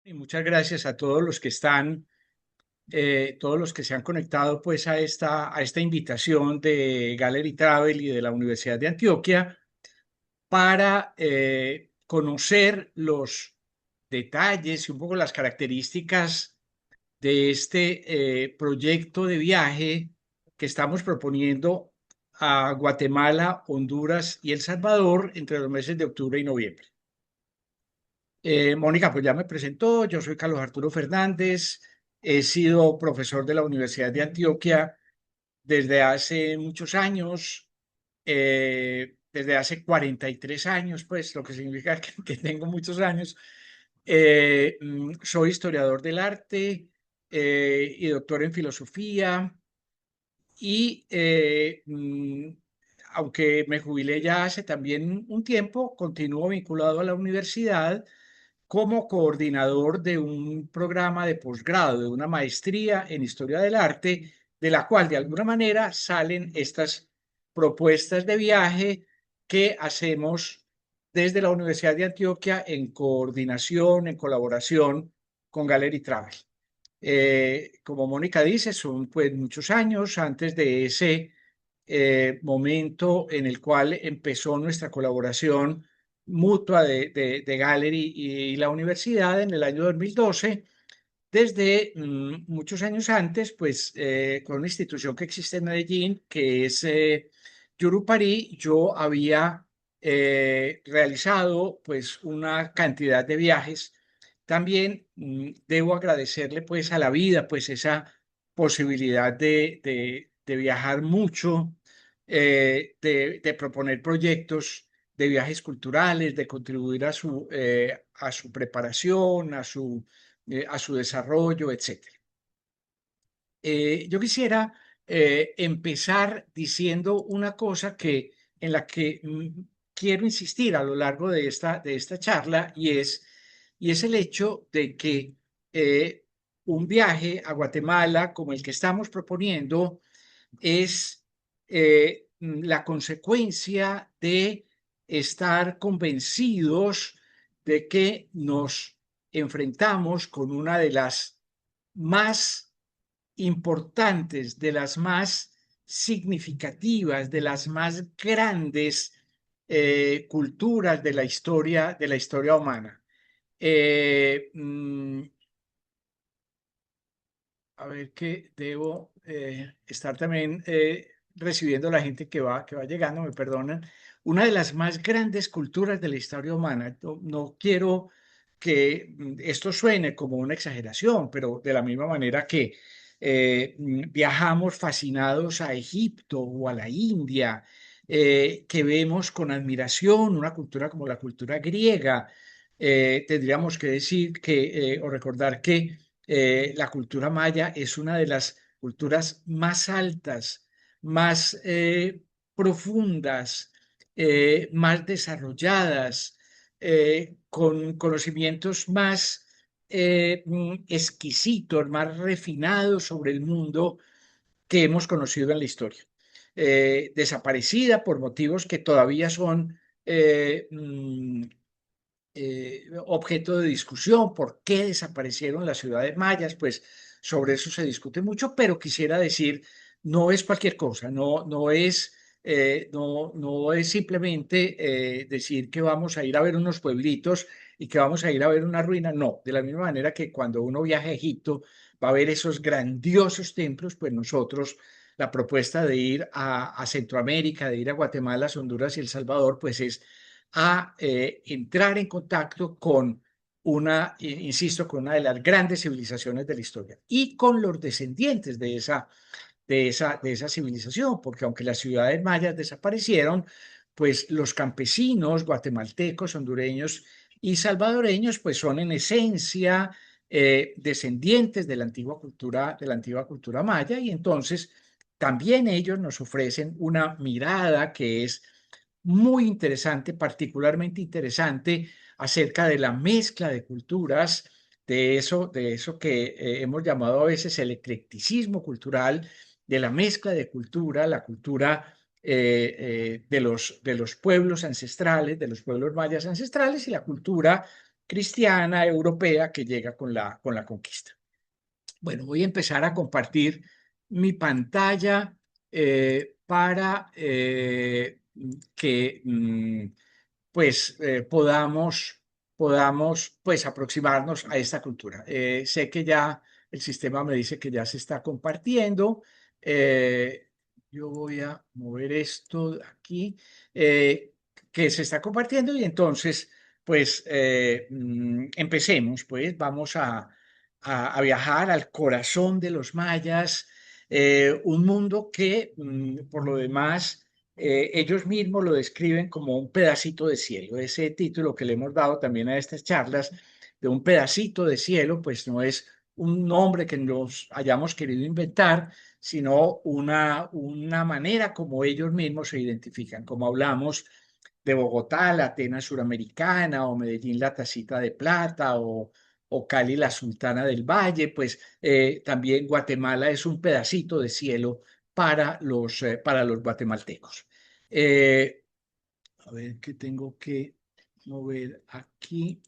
Y muchas gracias a todos los que están, todos los que se han conectado pues a esta invitación de Gallery Travel y de la Universidad de Antioquia para conocer los detalles y un poco las características de este proyecto de viaje que estamos proponiendo a Guatemala, Honduras y El Salvador entre los meses de octubre y noviembre. Mónica, pues ya me presentó, yo soy Carlos Arturo Fernández, he sido profesor de la Universidad de Antioquia desde hace muchos años, desde hace 43 años, pues lo que significa que tengo muchos años. Soy historiador del arte y doctor en filosofía y aunque me jubilé ya hace también un tiempo, continúo vinculado a la universidad como coordinador de un programa de posgrado, de una maestría en historia del arte, de la cual de alguna manera salen estas propuestas de viaje que hacemos desde la Universidad de Antioquia en coordinación, en colaboración con Gallery Travel. Como Mónica dice, son pues muchos años antes de ese momento en el cual empezó nuestra colaboración mutua de Gallery y la universidad en el año 2012. Desde muchos años antes, pues con una institución que existe en Medellín, que es Yurupari, yo había realizado pues una cantidad de viajes. También debo agradecerle pues a la vida pues esa posibilidad de viajar mucho, de proponer proyectos de viajes culturales, de contribuir a su preparación, a su desarrollo, etcétera. Yo quisiera empezar diciendo una cosa en la que quiero insistir a lo largo de esta charla y es el hecho de que eh, un viaje a Guatemala como el que estamos proponiendo es la consecuencia de estar convencidos de que nos enfrentamos con una de las más importantes, de las más significativas, de las más grandes culturas de la historia humana. Eh, mm, a ver qué debo estar también recibiendo la gente que va llegando, me perdonan. Una de las más grandes culturas de la historia humana. No quiero que esto suene como una exageración, pero de la misma manera que viajamos fascinados a Egipto o a la India, que vemos con admiración una cultura como la cultura griega, tendríamos que decir que, o recordar que la cultura maya es una de las culturas más altas, más profundas, más desarrolladas, con conocimientos más exquisitos, más refinados sobre el mundo que hemos conocido en la historia. Desaparecida por motivos que todavía son objeto de discusión. ¿Por qué desaparecieron las ciudades mayas? Pues sobre eso se discute mucho, pero quisiera decir, no es cualquier cosa, no es simplemente decir que vamos a ir a ver unos pueblitos y que vamos a ir a ver una ruina. No, de la misma manera que cuando uno viaja a Egipto va a ver esos grandiosos templos, pues nosotros la propuesta de ir a Centroamérica, de ir a Guatemala, Honduras y El Salvador, pues es a entrar en contacto con una, insisto, con una de las grandes civilizaciones de la historia y con los descendientes de esa civilización, porque aunque las ciudades mayas desaparecieron, pues los campesinos guatemaltecos, hondureños y salvadoreños, pues son en esencia descendientes de la antigua cultura maya, y entonces también ellos nos ofrecen una mirada que es muy interesante, particularmente interesante, acerca de la mezcla de culturas, de eso que hemos llamado a veces el eclecticismo cultural, de la mezcla de cultura, la cultura de los pueblos ancestrales, de los pueblos mayas ancestrales y la cultura cristiana europea que llega con la conquista. Bueno, voy a empezar a compartir mi pantalla para que pues podamos pues aproximarnos a esta cultura. Sé que ya el sistema me dice que ya se está compartiendo. Eh, yo voy a mover esto de aquí, que se está compartiendo y entonces pues empecemos, pues vamos a viajar al corazón de los mayas, un mundo que por lo demás ellos mismos lo describen como un pedacito de cielo. Ese título que le hemos dado también a estas charlas de un pedacito de cielo, pues no es un nombre que nos hayamos querido inventar, sino una manera como ellos mismos se identifican, como hablamos de Bogotá, la Atenas suramericana, o Medellín, la Tacita de Plata, o Cali, la Sultana del Valle, pues también Guatemala es un pedacito de cielo para los guatemaltecos. Eh, a ver qué tengo que mover aquí.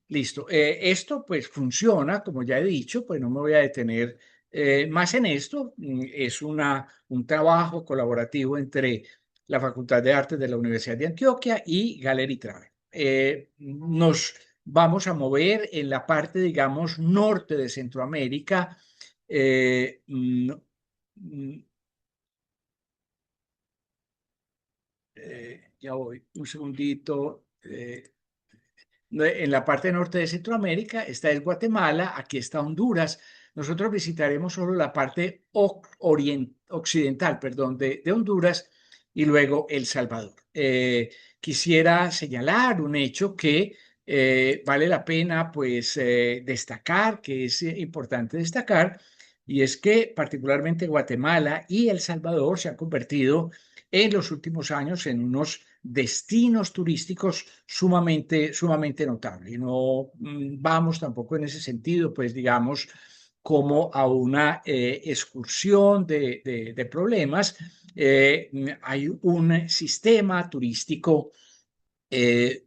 Listo. Esto pues funciona, como ya he dicho, pues no me voy a detener más en esto. Es un trabajo colaborativo entre la Facultad de Artes de la Universidad de Antioquia y Gallery Travel. Nos vamos a mover en la parte, digamos, norte de Centroamérica. Eh, mm, mm, ya voy, un segundito. En la parte norte de Centroamérica, esta es Guatemala, aquí está Honduras. Nosotros visitaremos solo la parte occidental, perdón, de Honduras y luego El Salvador. Quisiera señalar un hecho que vale la pena pues destacar, que es importante destacar, y es que particularmente Guatemala y El Salvador se han convertido en los últimos años en unos destinos turísticos sumamente notables. Y no vamos tampoco en ese sentido, pues digamos, como a una excursión de problemas. Hay un sistema turístico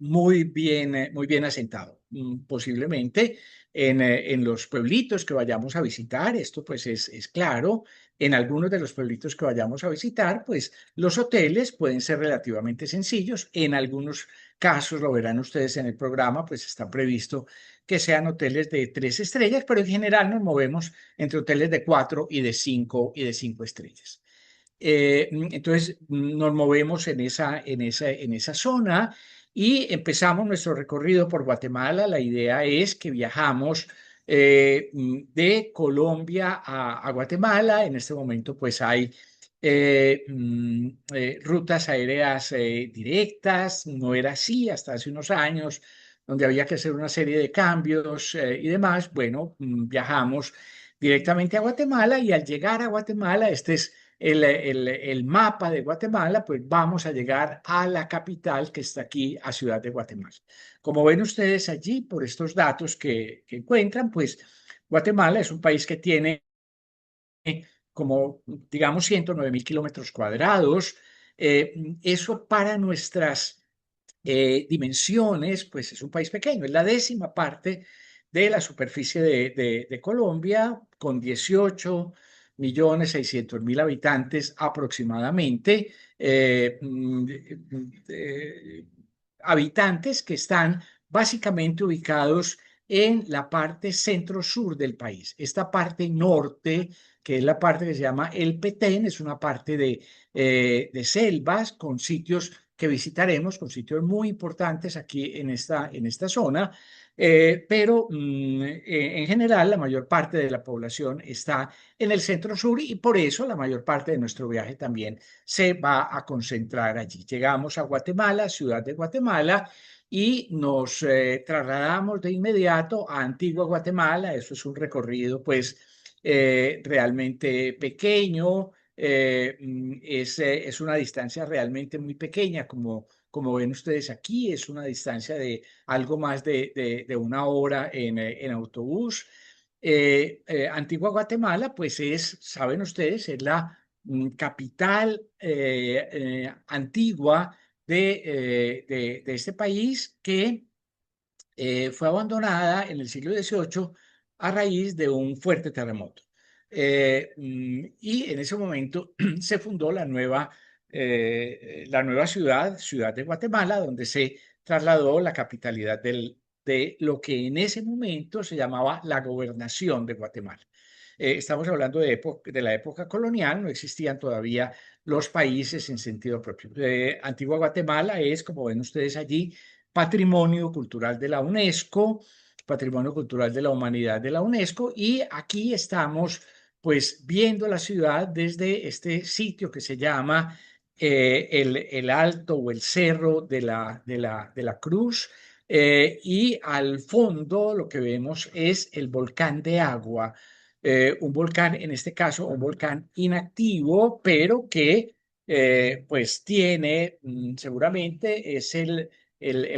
muy bien asentado. Posiblemente en los pueblitos que vayamos a visitar, esto pues es claro, en algunos de los pueblitos que vayamos a visitar, pues los hoteles pueden ser relativamente sencillos. En algunos casos, lo verán ustedes en el programa, pues está previsto que sean hoteles de 3 estrellas, pero en general nos movemos entre hoteles de 4 y de 5 estrellas. Entonces nos movemos en esa zona y empezamos nuestro recorrido por Guatemala. La idea es que viajamos de Colombia a Guatemala. En este momento pues hay rutas aéreas directas. No era así hasta hace unos años, donde había que hacer una serie de cambios y demás. Bueno, viajamos directamente a Guatemala y al llegar a Guatemala, este es el mapa de Guatemala, pues vamos a llegar a la capital que está aquí, a Ciudad de Guatemala. Como ven ustedes allí, por estos datos que encuentran, pues Guatemala es un país que tiene como, digamos, 109.000 kilómetros cuadrados. Eso para nuestras dimensiones, pues es un país pequeño, es la 10ª parte de la superficie de Colombia, con 18.600.000 habitantes aproximadamente, habitantes que están básicamente ubicados en la parte centro-sur del país. Esta parte norte, que es la parte que se llama El Petén, es una parte de selvas con sitios que visitaremos, con sitios muy importantes aquí en esta zona, pero en general la mayor parte de la población está en el centro sur y por eso la mayor parte de nuestro viaje también se va a concentrar allí. Llegamos a Guatemala, ciudad de Guatemala, y nos trasladamos de inmediato a Antigua Guatemala. Eso es un recorrido pues realmente pequeño. Es una distancia realmente muy pequeña, como ven ustedes aquí, es una distancia de algo más de una hora en autobús. Antigua Guatemala, pues saben ustedes, es la capital antigua de este país que fue abandonada en el siglo XVIII a raíz de un fuerte terremoto. Y en ese momento se fundó la nueva ciudad, Ciudad de Guatemala, donde se trasladó la capitalidad de lo que en ese momento se llamaba la Gobernación de Guatemala. Estamos hablando de la época colonial, no existían todavía los países en sentido propio. Antigua Guatemala es, como ven ustedes allí, Patrimonio Cultural de la UNESCO, Patrimonio Cultural de la Humanidad de la UNESCO, y aquí estamos pues viendo la ciudad desde este sitio que se llama el Alto o el Cerro de la Cruz, y al fondo lo que vemos es el volcán de agua, un volcán, en este caso un volcán inactivo, pero que pues tiene, seguramente es el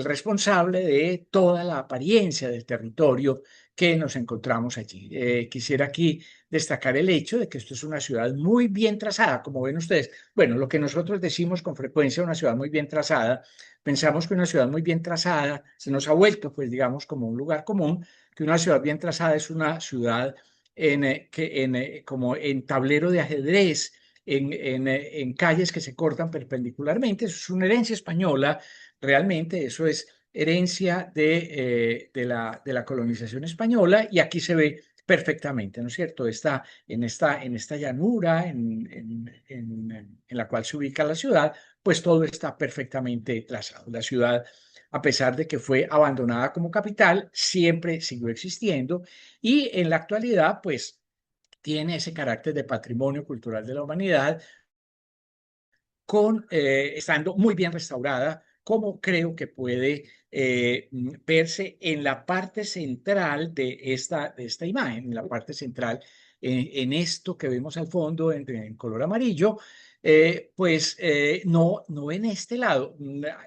responsable de toda la apariencia del territorio que nos encontramos allí. Quisiera aquí destacar el hecho de que esto es una ciudad muy bien trazada, como ven ustedes. Bueno, lo que nosotros decimos con frecuencia, una ciudad muy bien trazada, pensamos que una ciudad muy bien trazada se nos ha vuelto, pues digamos, como un lugar común, que una ciudad bien trazada es una ciudad como en tablero de ajedrez, en calles que se cortan perpendicularmente. Eso es una herencia española. Realmente eso es herencia de la colonización española, y aquí se ve perfectamente, ¿no es cierto? Está en esta llanura en la cual se ubica la ciudad, pues todo está perfectamente trazado. La ciudad, a pesar de que fue abandonada como capital, siempre siguió existiendo, y en la actualidad, pues tiene ese carácter de patrimonio cultural de la humanidad, estando muy bien restaurada, como creo que puede verse en la parte central de esta imagen, en la parte central, en esto que vemos al fondo en color amarillo. No en este lado.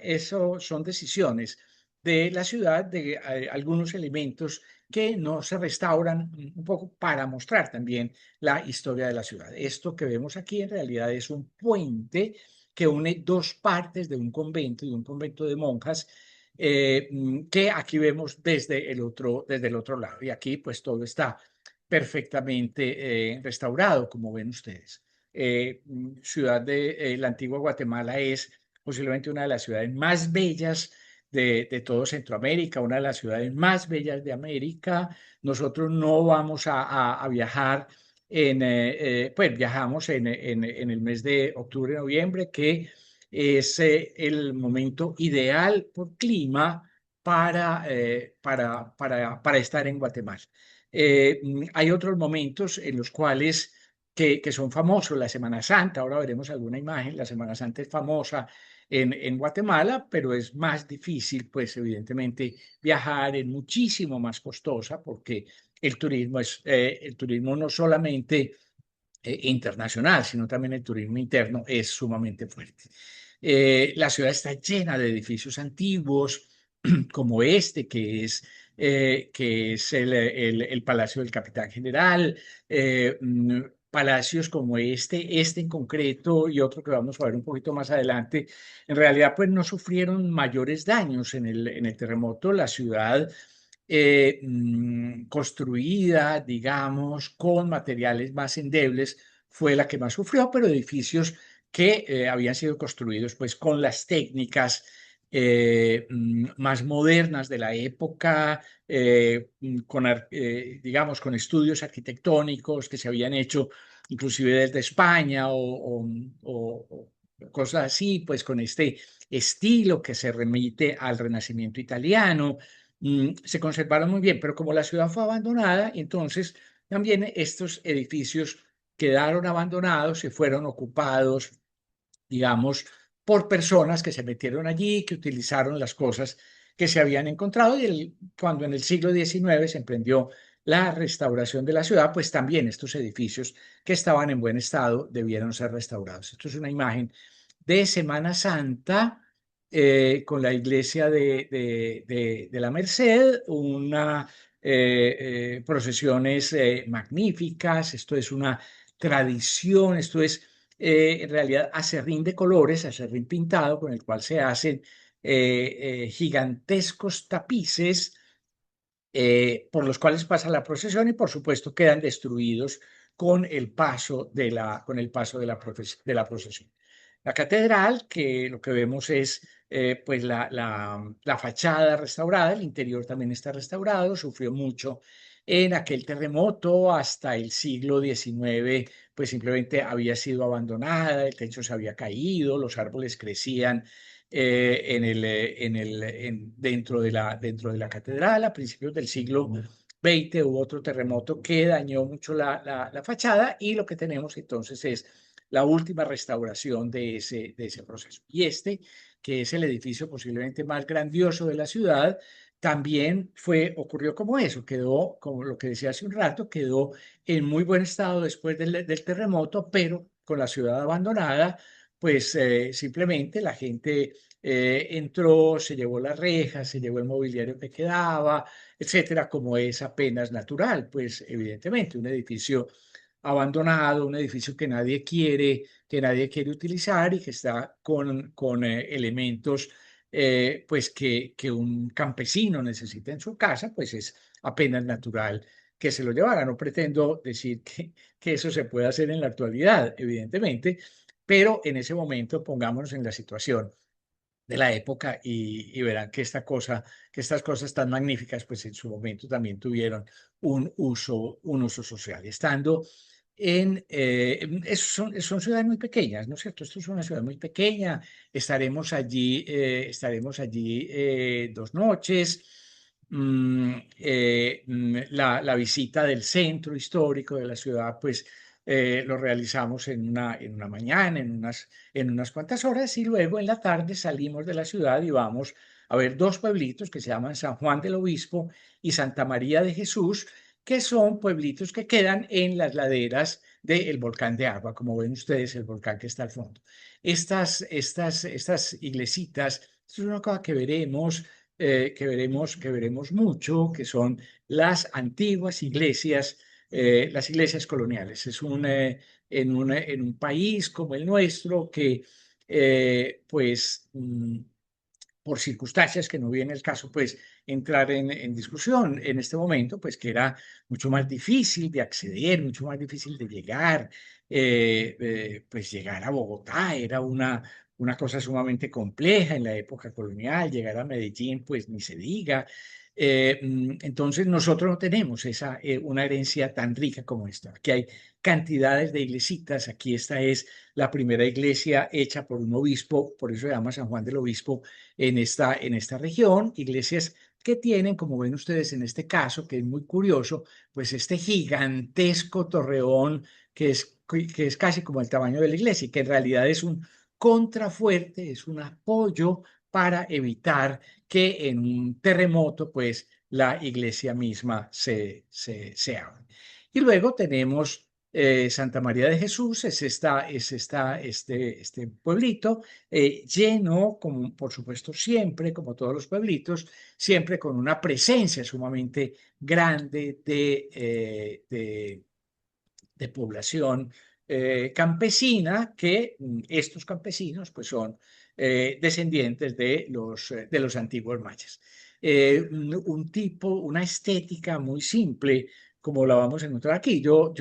Eso son decisiones de la ciudad, de algunos elementos que no se restauran un poco para mostrar también la historia de la ciudad. Esto que vemos aquí en realidad es un puente que une dos partes de un convento de monjas, que aquí vemos desde el otro lado. Y aquí pues todo está perfectamente restaurado, como ven ustedes. Ciudad de la antigua Guatemala es posiblemente una de las ciudades más bellas de todo Centroamérica, una de las ciudades más bellas de América. Nosotros no vamos a viajar pues viajamos en el mes de octubre, noviembre, que es el momento ideal por clima para estar en Guatemala. Hay otros momentos en los cuales que son famosos, la Semana Santa. Ahora veremos alguna imagen. La Semana Santa es famosa en Guatemala, pero es más difícil, pues evidentemente, viajar, es muchísimo más costosa, porque el turismo no solamente internacional, sino también el turismo interno es sumamente fuerte. La ciudad está llena de edificios antiguos, como este, que es el Palacio del Capitán General, palacios como este en concreto y otro que vamos a ver un poquito más adelante, en realidad pues no sufrieron mayores daños en el terremoto. La ciudad construida, digamos, con materiales más endebles, fue la que más sufrió, pero edificios que habían sido construidos pues con las técnicas más modernas de la época, digamos, con estudios arquitectónicos que se habían hecho inclusive desde España o cosas así, pues con este estilo que se remite al Renacimiento italiano. Se conservaron muy bien, pero como la ciudad fue abandonada, entonces también estos edificios quedaron abandonados y fueron ocupados, digamos, por personas que se metieron allí, que utilizaron las cosas que se habían encontrado, y cuando en el siglo XIX se emprendió la restauración de la ciudad, pues también estos edificios que estaban en buen estado debieron ser restaurados. Esto es una imagen de Semana Santa, con la iglesia de la Merced, una procesiones magníficas. Esto es una tradición, esto es en realidad acerrín de colores, acerrín pintado, con el cual se hacen gigantescos tapices por los cuales pasa la procesión y por supuesto quedan destruidos con el paso con el paso de la procesión. La catedral, que lo que vemos es pues la fachada restaurada, el interior también está restaurado, sufrió mucho en aquel terremoto hasta el siglo XIX, pues simplemente había sido abandonada, el techo se había caído, los árboles crecían dentro de la catedral. A principios del siglo XX hubo otro terremoto que dañó mucho la fachada y lo que tenemos entonces es la última restauración de ese proceso. Y este, que es el edificio posiblemente más grandioso de la ciudad, también ocurrió como eso, quedó, como lo que decía hace un rato, quedó en muy buen estado después del terremoto, pero con la ciudad abandonada, pues simplemente la gente entró, se llevó las rejas, se llevó el mobiliario que quedaba, etcétera, como es apenas natural, pues evidentemente un edificio abandonado, un edificio que nadie quiere utilizar y que está con elementos pues que un campesino necesita en su casa, pues es apenas natural que se lo llevara. No pretendo decir que eso se puede hacer en la actualidad, evidentemente, pero en ese momento pongámonos en la situación de la época y verán que que estas cosas tan magníficas, pues en su momento también tuvieron un uso social. Estando son ciudades muy pequeñas, ¿no es cierto? Esto es una ciudad muy pequeña, estaremos allí 2 noches. La visita del centro histórico de la ciudad, pues lo realizamos en una mañana, en unas cuantas horas y luego en la tarde salimos de la ciudad y vamos a ver 2 pueblitos que se llaman San Juan del Obispo y Santa María de Jesús, que son pueblitos que quedan en las laderas del volcán de Agua, como ven ustedes, el volcán que está al fondo. Estas iglesitas, esto es una cosa que veremos mucho, que son las antiguas iglesias, las iglesias coloniales. En un país como el nuestro que pues por circunstancias que no viene el caso, pues entrar en discusión en este momento, pues que era mucho más difícil de acceder, mucho más difícil de llegar, pues llegar a Bogotá era una cosa sumamente compleja en la época colonial, llegar a Medellín, pues ni se diga. Entonces nosotros no tenemos una herencia tan rica como esta. Aquí hay cantidades de iglesitas, aquí esta es la primera iglesia hecha por un obispo, por eso se llama San Juan del Obispo en esta región, iglesias que tienen, como ven ustedes en este caso, que es muy curioso, pues este gigantesco torreón que es casi como el tamaño de la iglesia y que en realidad es un contrafuerte, es un apoyo para evitar que en un terremoto, pues la iglesia misma se abra. Y luego tenemos Santa María de Jesús, este pueblito lleno, como por supuesto siempre, como todos los pueblitos, siempre con una presencia sumamente grande de población campesina, que estos campesinos pues son descendientes de los antiguos mayas. Una estética muy simple, como la vamos a encontrar aquí. Yo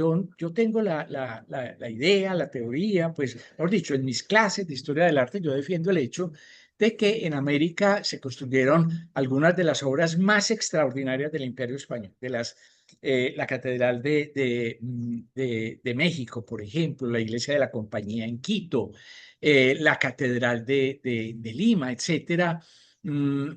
tengo la idea, la teoría, pues, mejor dicho, en mis clases de historia del arte yo defiendo el hecho de que en América se construyeron algunas de las obras más extraordinarias del Imperio Español, la Catedral de México, por ejemplo, la Iglesia de la Compañía en Quito, la Catedral de Lima, etcétera.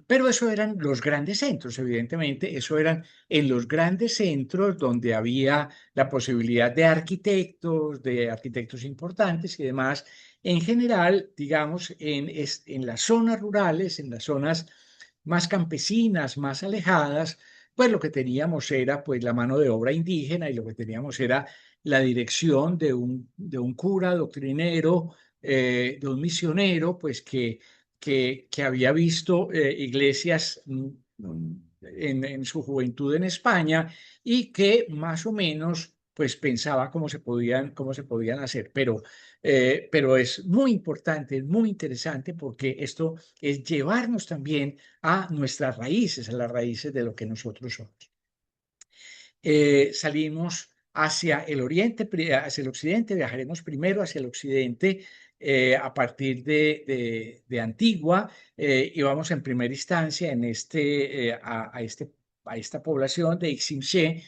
Pero eso eran los grandes centros, evidentemente, eso eran en los grandes centros donde había la posibilidad de arquitectos importantes y demás. En general, digamos, en las zonas rurales, en las zonas más campesinas, más alejadas, pues lo que teníamos era pues la mano de obra indígena y lo que teníamos era la dirección de un cura doctrinero, de un misionero, pues que había visto iglesias en su juventud en España y que más o menos pues pensaba cómo se podían hacer. Pero es muy importante, es muy interesante porque esto es llevarnos también a nuestras raíces, a las raíces de lo que nosotros somos. Salimos hacia el oriente, hacia el occidente, viajaremos primero hacia el occidente a partir de Antigua y vamos en primera instancia en a esta población de Iximché.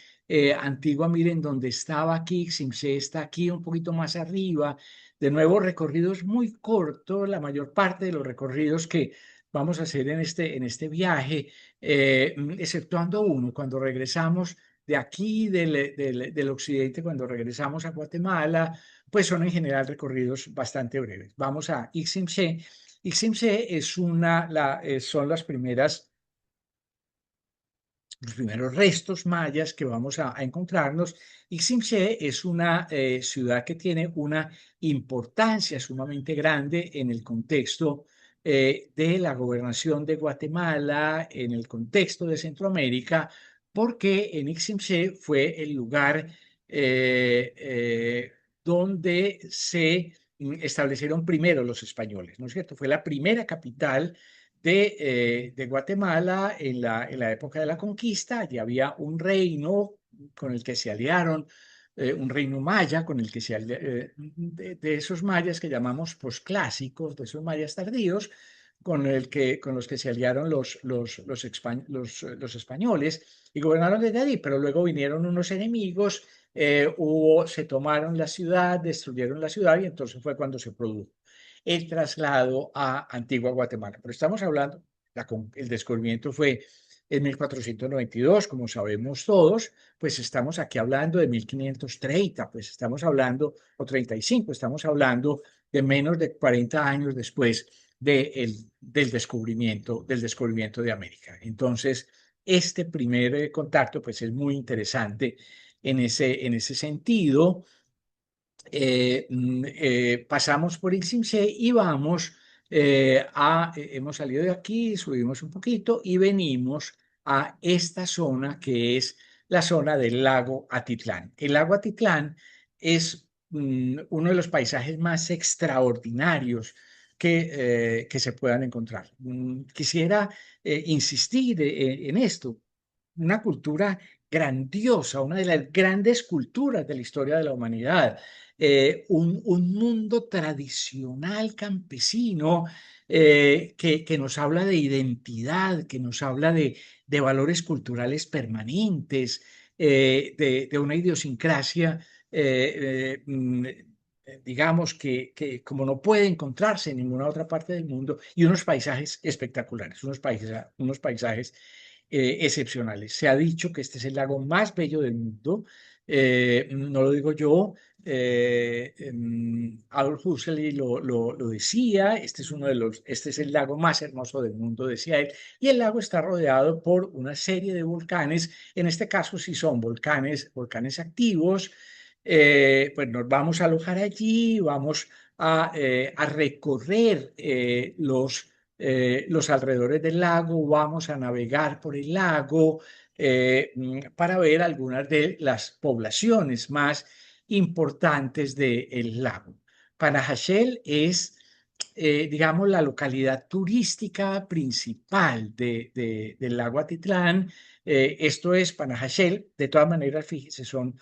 Antigua, miren, donde estaba aquí, Iximché está aquí un poquito más arriba. De nuevo, recorridos muy cortos, la mayor parte de los recorridos que vamos a hacer en este viaje, exceptuando uno, cuando regresamos de aquí, del occidente, cuando regresamos a Guatemala, pues son en general recorridos bastante breves. Vamos a Iximché. Iximché es son los primeros restos mayas que vamos a encontrarnos. Iximché es una ciudad que tiene una importancia sumamente grande en el contexto de la gobernación de Guatemala, en el contexto de Centroamérica, porque en Iximché fue el lugar donde se establecieron primero los españoles, ¿no es cierto? Fue la primera capital de Guatemala en la época de la conquista. Allí había un reino con el que se aliaron, un reino maya con el que de esos mayas que llamamos posclásicos, de esos mayas tardíos, con los que se aliaron los españoles y gobernaron desde allí, pero luego vinieron unos enemigos, se tomaron la ciudad, destruyeron la ciudad y entonces fue cuando se produjo el traslado a Antigua Guatemala. Pero estamos hablando, el descubrimiento fue en 1492, como sabemos todos, pues estamos aquí hablando de 1530, pues estamos hablando, o 35, estamos hablando de menos de 40 años después del descubrimiento de América. Entonces, este primer contacto, pues es muy interesante en ese sentido. Pasamos por el Cimce y vamos hemos salido de aquí, subimos un poquito y venimos a esta zona que es la zona del lago Atitlán. El lago Atitlán es uno de los paisajes más extraordinarios que se puedan encontrar. Quisiera insistir en esto, una cultura grandiosa, una de las grandes culturas de la historia de la humanidad, un mundo tradicional campesino que nos habla de identidad, que nos habla de valores culturales permanentes, de una idiosincrasia, digamos, como no puede encontrarse en ninguna otra parte del mundo, y unos paisajes espectaculares, unos paisajes excepcionales. Se ha dicho que este es el lago más bello del mundo. No lo digo yo, Adolf Huxley lo decía, este es el lago más hermoso del mundo, decía él, y el lago está rodeado por una serie de volcanes, en este caso sí son volcanes activos. Pues nos vamos a alojar allí, vamos a recorrer los alrededores del lago, vamos a navegar por el lago para ver algunas de las poblaciones más importantes del lago. Panajachel es, digamos, la localidad turística principal del lago Atitlán. Esto es Panajachel. De todas maneras, fíjese, son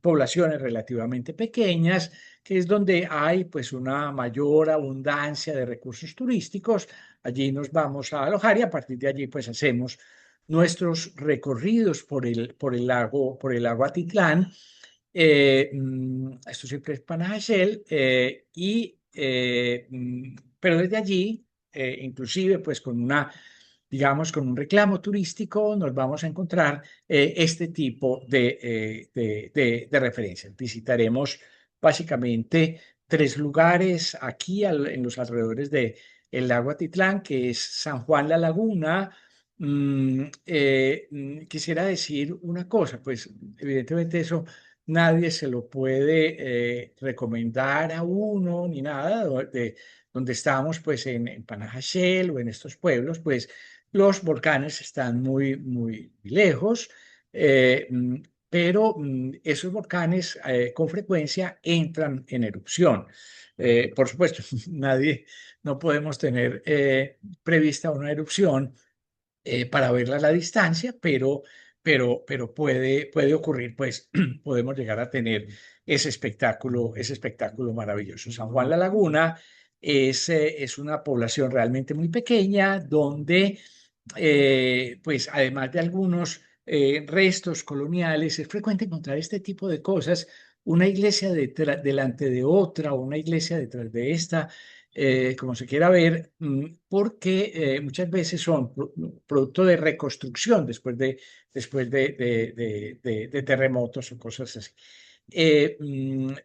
poblaciones relativamente pequeñas, que es donde hay pues una mayor abundancia de recursos turísticos. Allí nos vamos a alojar y a partir de allí pues hacemos nuestros recorridos por el lago Atitlán. Esto siempre es Panajachel pero desde allí, inclusive pues digamos, con un reclamo turístico, nos vamos a encontrar este tipo de referencias. Visitaremos básicamente tres lugares aquí en los alrededores del lago Atitlán, que es San Juan La Laguna. Quisiera decir una cosa, pues evidentemente eso nadie se lo puede recomendar a uno ni nada, donde estamos pues en Panajachel o en estos pueblos, pues los volcanes están muy lejos. pero esos volcanes con frecuencia entran en erupción. Por supuesto, no podemos tener prevista una erupción para verla a la distancia, pero puede ocurrir, pues podemos llegar a tener ese espectáculo maravilloso. San Juan La Laguna es una población realmente muy pequeña donde, pues además de algunos restos coloniales, es frecuente encontrar este tipo de cosas, una iglesia delante de otra o una iglesia detrás de esta, como se quiera ver, porque muchas veces son producto de reconstrucción después de terremotos o cosas así. En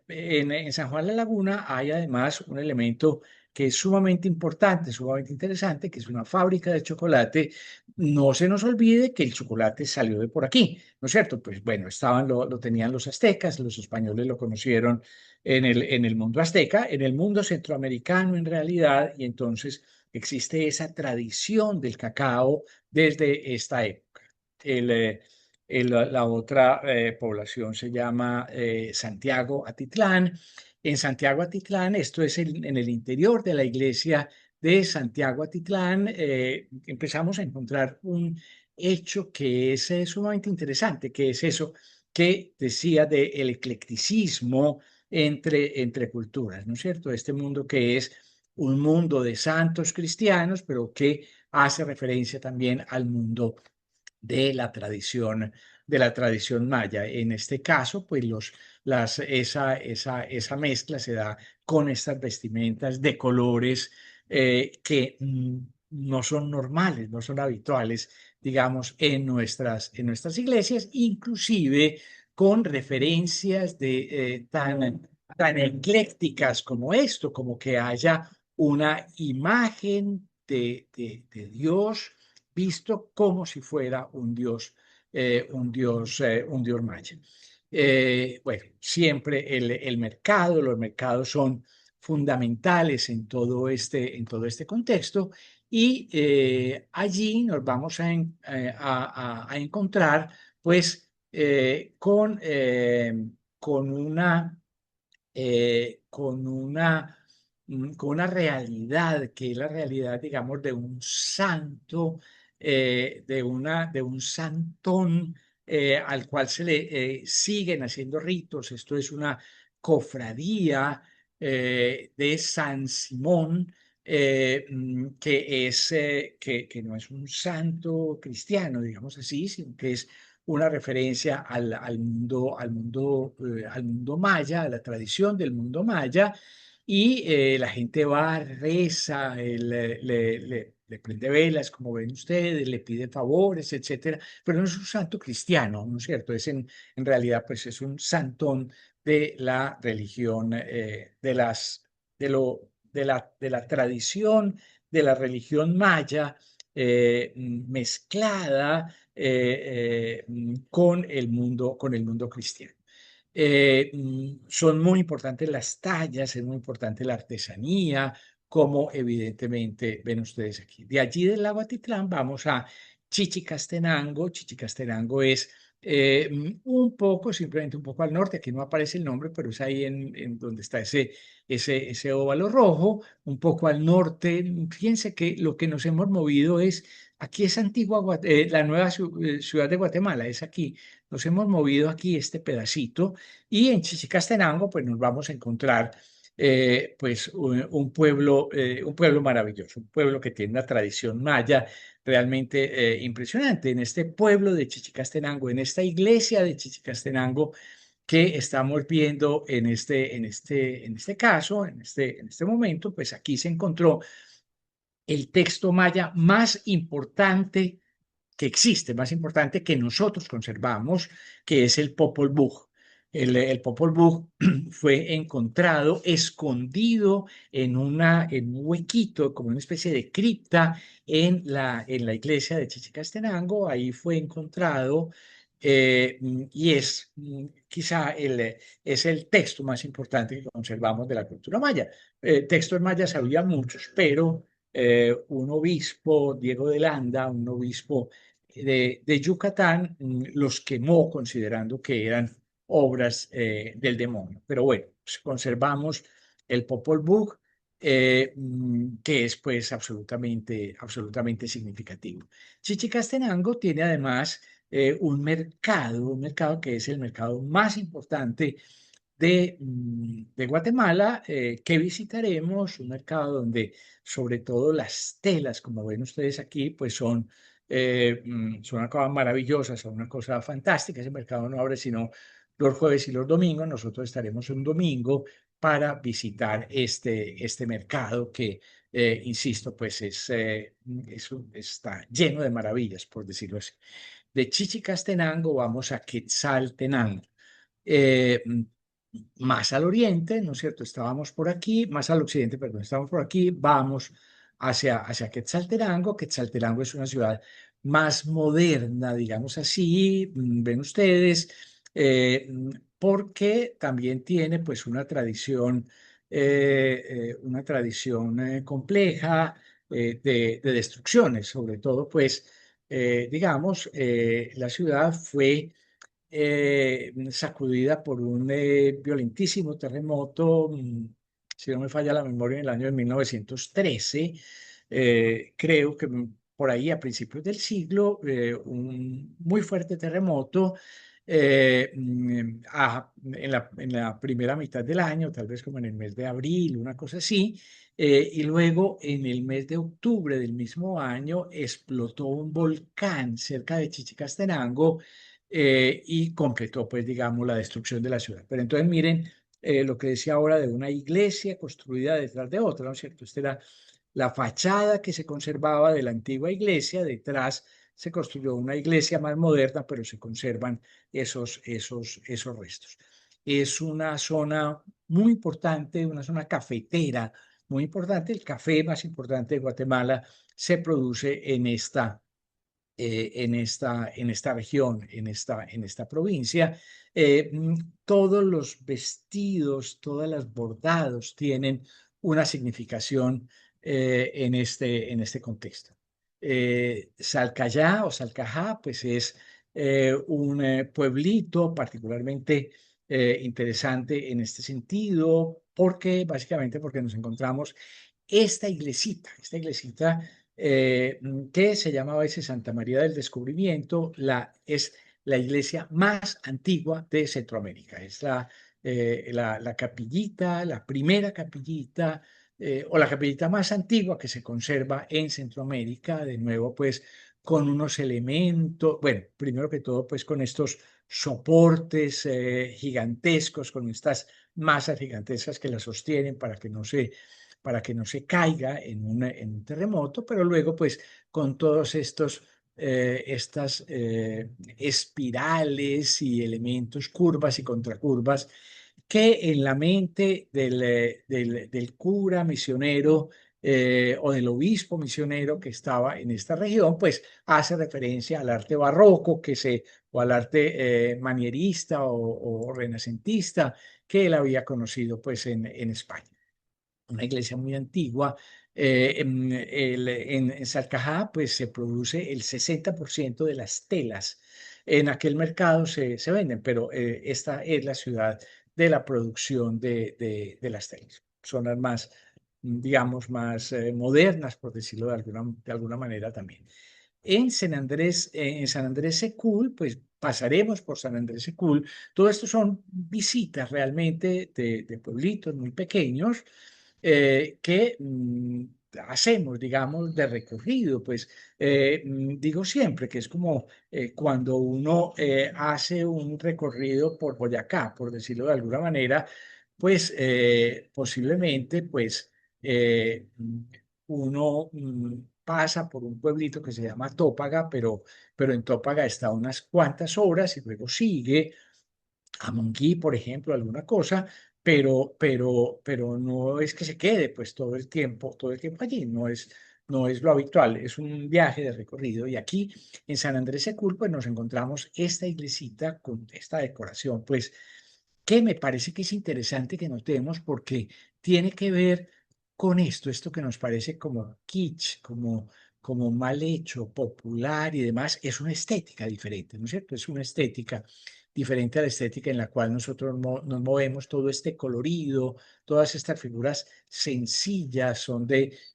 San Juan La Laguna hay además un elemento que es sumamente importante, sumamente interesante, que es una fábrica de chocolate. No se nos olvide que el chocolate salió de por aquí, ¿no es cierto? Pues bueno, lo tenían los aztecas, los españoles lo conocieron en el mundo azteca, en el mundo centroamericano en realidad, y entonces existe esa tradición del cacao desde esta época. La otra población se llama Santiago Atitlán. En Santiago Atitlán, esto es en el interior de la iglesia de Santiago Atitlán, empezamos a encontrar un hecho que es sumamente interesante, que es eso que decía del eclecticismo entre culturas, ¿no es cierto? Este mundo que es un mundo de santos cristianos, pero que hace referencia también al mundo de la tradición maya. En este caso, pues esa mezcla se da con estas vestimentas de colores que no son normales, no son habituales, digamos, en nuestras iglesias, inclusive con referencias tan eclécticas como esto, como que haya una imagen de Dios visto como si fuera un dios maya. Bueno, siempre los mercados son fundamentales en todo este contexto y allí nos vamos a encontrar pues con una con una realidad que es la realidad, digamos, de un santo, de un santón al cual se le siguen haciendo ritos. Esto es una cofradía de San Simón, que no es un santo cristiano, digamos así, sino que es una referencia al mundo maya, a la tradición del mundo maya, y la gente va, reza, le prende velas, como ven ustedes, le pide favores, etcétera, pero no es un santo cristiano, ¿no es cierto? En realidad, pues es un santón de la religión, de la tradición de la religión maya, mezclada con el mundo cristiano. Son muy importantes las tallas, es muy importante la artesanía, como evidentemente ven ustedes aquí. De allí del lago Atitlán vamos a Chichicastenango. Chichicastenango es simplemente un poco al norte, aquí no aparece el nombre, pero es ahí en donde está ese óvalo rojo, un poco al norte. Fíjense que lo que nos hemos movido aquí es Antigua, la nueva ciudad de Guatemala, es aquí. Nos hemos movido aquí este pedacito y en Chichicastenango pues nos vamos a encontrar pues un pueblo maravilloso, un pueblo que tiene una tradición maya realmente impresionante. En este pueblo de Chichicastenango, en esta iglesia de Chichicastenango que estamos viendo en este caso, en este momento, pues aquí se encontró el texto maya más importante que existe, más importante que nosotros conservamos, que es el Popol Vuh. El Popol Vuh fue encontrado escondido en un huequito, como una especie de cripta en la iglesia de Chichicastenango. Ahí fue encontrado y es el texto más importante que conservamos de la cultura maya. Textos mayas había muchos, pero un obispo, Diego de Landa, un obispo de Yucatán, los quemó considerando que eran obras del demonio. Pero bueno, pues conservamos el Popol Vuh, que es pues absolutamente significativo. Chichicastenango tiene además un mercado que es el mercado más importante de Guatemala, que visitaremos, un mercado donde sobre todo las telas, como ven ustedes aquí, pues son una cosa maravillosa, son una cosa fantástica. Ese mercado no abre sino los jueves y los domingos. Nosotros estaremos un domingo para visitar este mercado que, insisto, pues está lleno de maravillas, por decirlo así. De Chichicastenango vamos a Quetzaltenango. Eh, Más al oriente, ¿no es cierto? Estábamos por aquí, más al occidente, perdón, estábamos por aquí, vamos hacia Quetzaltenango. Quetzaltenango es una ciudad más moderna, digamos así, ven ustedes, porque también tiene pues una tradición compleja de destrucciones, sobre todo pues, digamos, la ciudad fue sacudida por un violentísimo terremoto, si no me falla la memoria, en el año de 1913, creo que por ahí a principios del siglo, un muy fuerte terremoto en la primera mitad del año, tal vez como en el mes de abril, una cosa así, y luego en el mes de octubre del mismo año explotó un volcán cerca de Chichicastenango y completó, pues, digamos, la destrucción de la ciudad. Pero entonces miren lo que decía ahora de una iglesia construida detrás de otra, ¿no es cierto? Esta era la fachada que se conservaba de la antigua iglesia, detrás se construyó una iglesia más moderna, pero se conservan esos restos. Es una zona muy importante, una zona cafetera muy importante. El café más importante de Guatemala se produce en esta región, en esta provincia. Todos los vestidos, todas las bordados tienen una significación en este contexto. Salcayá o Salcajá, pues es un pueblito particularmente interesante en este sentido, básicamente porque nos encontramos esta iglesita que se llama a veces Santa María del Descubrimiento, es la iglesia más antigua de Centroamérica. Es la capillita, la primera capillita, o la capillita más antigua que se conserva en Centroamérica, de nuevo, pues con unos elementos, bueno, primero que todo, pues con estos soportes gigantescos, con estas masas gigantescas que la sostienen para que no se caiga en un terremoto, pero luego pues con todos estas espirales y elementos, curvas y contracurvas, que en la mente del cura misionero o del obispo misionero que estaba en esta región, pues hace referencia al arte barroco o al arte manierista o renacentista que él había conocido pues en España, una iglesia muy antigua. En Salcajá, pues se produce el 60% de las telas. En aquel mercado se venden, pero esta es la ciudad de la producción de las telas. Son las más, digamos, más modernas, por decirlo de alguna manera también. En San Andrés Secul, pues pasaremos por San Andrés Secul. Todo esto son visitas realmente de pueblitos muy pequeños que hacemos, digamos, de recorrido. Pues digo siempre que es como cuando uno hace un recorrido por Boyacá, por decirlo de alguna manera, pues posiblemente, pues uno pasa por un pueblito que se llama Tópaga, pero en Tópaga está unas cuantas horas y luego sigue a Monquí, por ejemplo, alguna cosa, pero no es que se quede pues todo el tiempo allí, no es lo habitual, es un viaje de recorrido. Y aquí en San Andrés Secul, pues nos encontramos esta iglesita con esta decoración, pues que me parece que es interesante que notemos porque tiene que ver con esto que nos parece como kitsch, como mal hecho, popular y demás, es una estética diferente, ¿no es cierto? Es una estética diferente a la estética en la cual nosotros nos movemos, todo este colorido, todas estas figuras sencillas,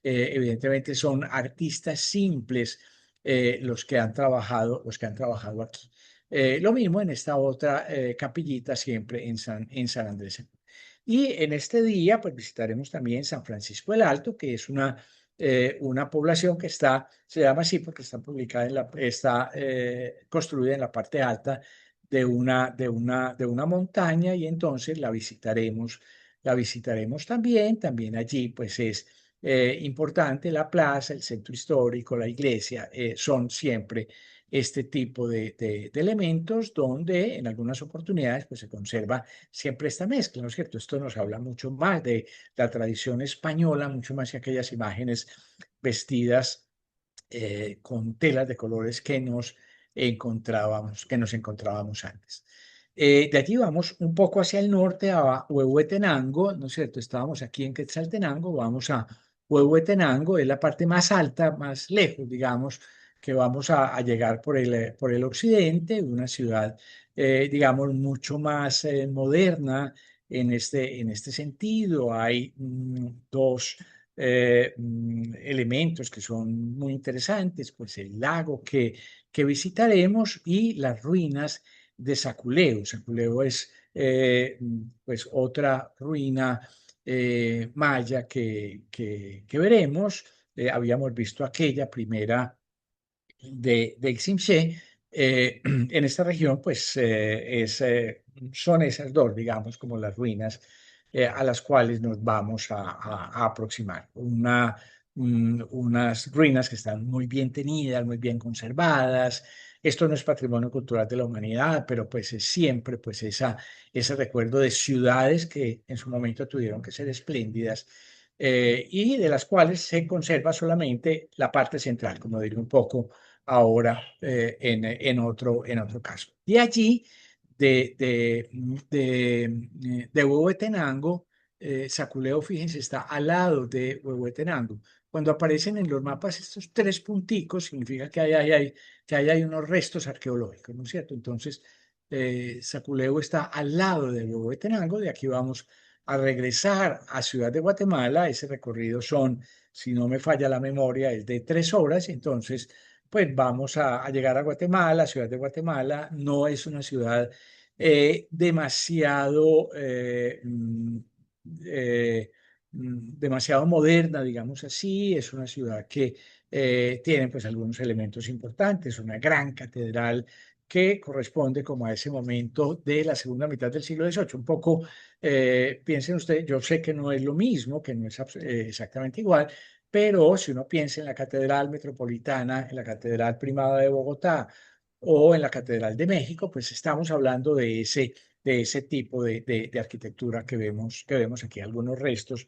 evidentemente son artistas simples los que han trabajado aquí. Lo mismo en esta otra capillita siempre en San Andrés. Y en este día, pues visitaremos también San Francisco el Alto, que es una población que se llama así porque está está construida en la parte alta de una montaña y entonces la visitaremos también. También allí, pues es importante la plaza, el centro histórico, la iglesia, son siempre este tipo de elementos donde en algunas oportunidades pues se conserva siempre esta mezcla, ¿no es cierto? Esto nos habla mucho más de la tradición española, mucho más que aquellas imágenes vestidas con telas de colores que nos encontrábamos antes. De allí vamos un poco hacia el norte a Huehuetenango, ¿no es cierto? Estábamos aquí en Quetzaltenango, vamos a Huehuetenango, es la parte más alta, más lejos, digamos, que vamos a llegar por el occidente, una ciudad, digamos, mucho más moderna en este sentido. Hay dos elementos que son muy interesantes, pues el lago que visitaremos y las ruinas de Saculeo. Saculeo es pues otra ruina maya que veremos. Habíamos visto aquella primera de Ximché. En esta región, pues son esas dos, digamos, como las ruinas a las cuales nos vamos a aproximar. Unas ruinas que están muy bien tenidas, muy bien conservadas. Esto no es patrimonio cultural de la humanidad, pero pues es siempre pues ese recuerdo de ciudades que en su momento tuvieron que ser espléndidas y de las cuales se conserva solamente la parte central, como diría un poco ahora en otro caso. De allí, de Huehuetenango, Saculeo, fíjense, está al lado de Huehuetenango. Cuando aparecen en los mapas estos tres punticos, significa que que hay unos restos arqueológicos, ¿no es cierto? Entonces, Saculeo está al lado de Huehuetenango, de aquí vamos a regresar a Ciudad de Guatemala. Ese recorrido son, si no me falla la memoria, es de 3 horas, entonces pues vamos a llegar a Guatemala, Ciudad de Guatemala. No es una ciudad eh, demasiado moderna, digamos así. Es una ciudad que tiene pues algunos elementos importantes, una gran catedral que corresponde como a ese momento de la segunda mitad del siglo XVIII. Un poco, piensen ustedes, yo sé que no es lo mismo, que no es exactamente igual, pero si uno piensa en la Catedral Metropolitana, en la Catedral Primada de Bogotá o en la Catedral de México, pues estamos hablando de ese tipo de arquitectura que vemos aquí. Algunos restos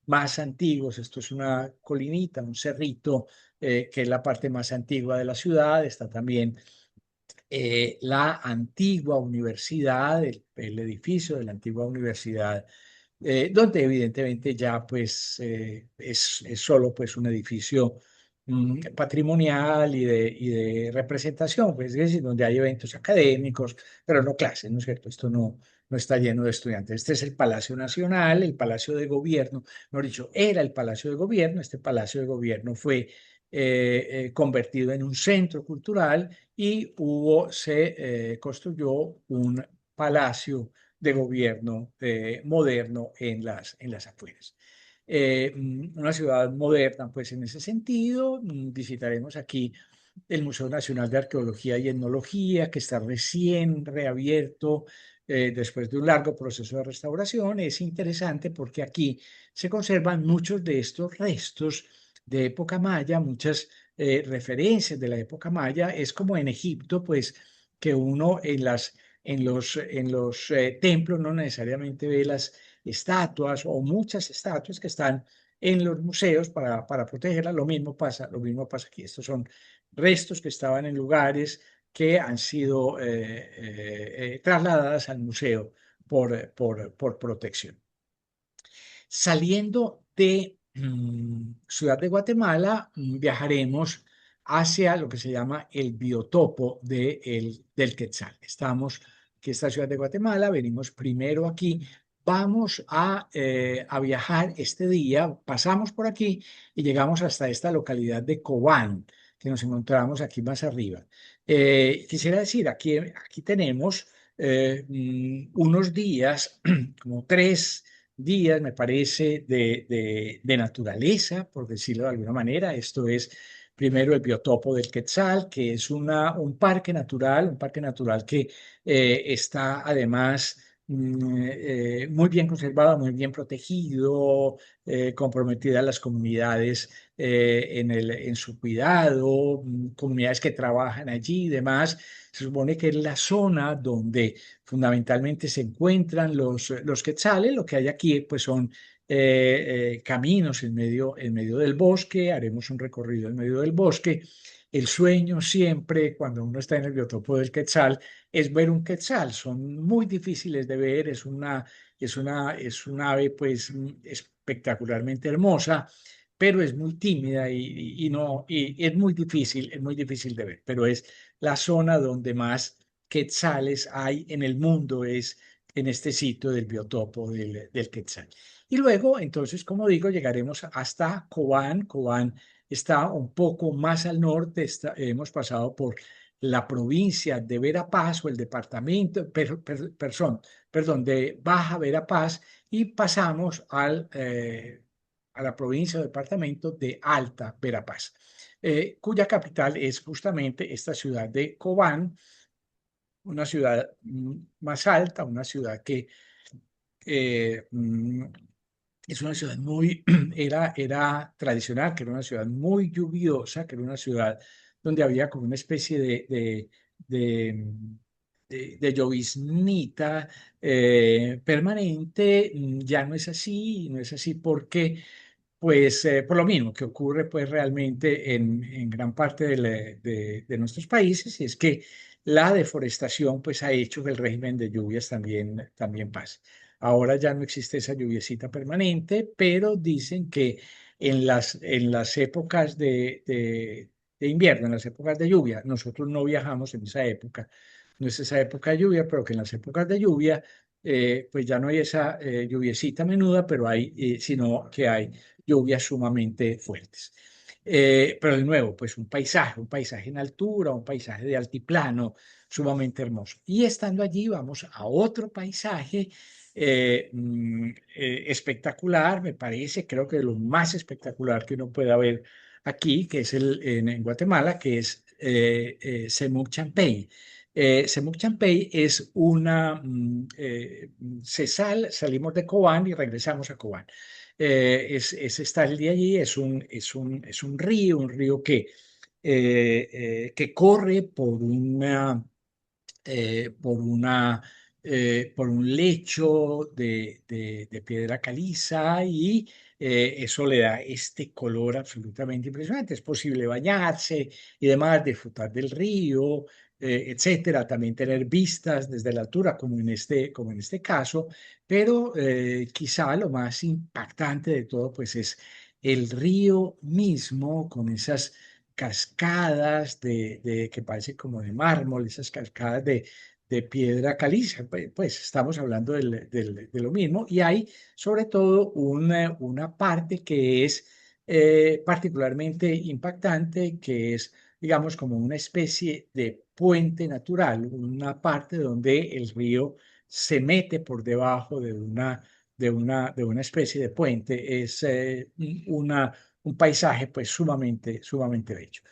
más antiguos. Esto es una colinita, un cerrito, que es la parte más antigua de la ciudad. Está también la antigua universidad, el edificio de la antigua universidad donde evidentemente ya pues es solo pues un edificio patrimonial y de representación, pues es decir, donde hay eventos académicos, pero no clases, ¿no es cierto? Esto no está lleno de estudiantes. Este es el Palacio Nacional, el Palacio de Gobierno, mejor dicho, era el Palacio de Gobierno. Este Palacio de Gobierno fue convertido en un centro cultural y se construyó un palacio de gobierno moderno en las afueras. Una ciudad moderna, pues en ese sentido, visitaremos aquí el Museo Nacional de Arqueología y Etnología, que está recién reabierto después de un largo proceso de restauración. Es interesante porque aquí se conservan muchos de estos restos de época maya, muchas referencias de la época maya. Es como en Egipto, pues que uno en los templos no necesariamente ve las estatuas o muchas estatuas que están en los museos para protegerlas. Lo mismo pasa aquí. Estos son restos que estaban en lugares que han sido trasladadas al museo por protección. Saliendo Ciudad de Guatemala, viajaremos hacia lo que se llama el biotopo del Quetzal. Estamos aquí en esta ciudad de Guatemala, venimos primero aquí, vamos a viajar este día, pasamos por aquí y llegamos hasta esta localidad de Cobán, que nos encontramos aquí más arriba. Quisiera decir, aquí tenemos unos días, como 3 días, me parece, de naturaleza, por decirlo de alguna manera. Esto es primero el biotopo del Quetzal, que es un parque natural que está además muy bien conservado, muy bien protegido, comprometidas las comunidades en su cuidado, comunidades que trabajan allí y demás. Se supone que es la zona donde fundamentalmente se encuentran los quetzales. Lo que hay aquí pues son caminos en medio del bosque, haremos un recorrido en medio del bosque. El sueño siempre, cuando uno está en el biotopo del quetzal, es ver un quetzal. Son muy difíciles de ver, es un ave pues espectacularmente hermosa, pero es muy tímida y es muy difícil de ver, pero es la zona donde más quetzales hay en el mundo, es en este sitio del biotopo del quetzal. Y luego, entonces, como digo, llegaremos hasta Cobán. Cobán está un poco más al norte, hemos pasado por la provincia de Verapaz o el departamento, perdón, de Baja Verapaz y pasamos a la provincia o departamento de Alta Verapaz, cuya capital es justamente esta ciudad de Cobán, una ciudad más alta, una ciudad que eh, mm, es una ciudad muy, era tradicional, que era una ciudad muy lluviosa, que era una ciudad donde había como una especie de, de lloviznita permanente. Ya no es así, no es así porque pues por lo mismo que ocurre pues realmente en gran parte de nuestros países, y es que la deforestación pues ha hecho que el régimen de lluvias también pase. Ahora ya no existe esa lluviecita permanente, pero dicen que en las épocas de invierno, en las épocas de lluvia, nosotros no viajamos en esa época, no es esa época de lluvia, pero que en las épocas de lluvia pues ya no hay esa lluviecita menuda, pero sino que hay lluvias sumamente fuertes. Pero de nuevo, pues un paisaje en altura, un paisaje de altiplano sumamente hermoso. Y estando allí vamos a otro paisaje espectacular, me parece, creo que lo más espectacular que uno pueda ver aquí, que es en Guatemala, que es Semuc Champey. Semuc Champey es salimos de Cobán y regresamos a Cobán. Es estar el día allí, es un río que corre por un lecho de piedra caliza y eso le da este color absolutamente impresionante. Es posible bañarse y demás, disfrutar del río, etcétera, también tener vistas desde la altura, como en este caso, pero quizá lo más impactante de todo, pues es el río mismo con esas cascadas que parece como de mármol, esas cascadas de piedra caliza. Pues estamos hablando de lo mismo y hay sobre todo una parte que es particularmente impactante, que es, digamos, como una especie de puente natural, una parte donde el río se mete por debajo de una especie de puente. Es un paisaje pues sumamente bello.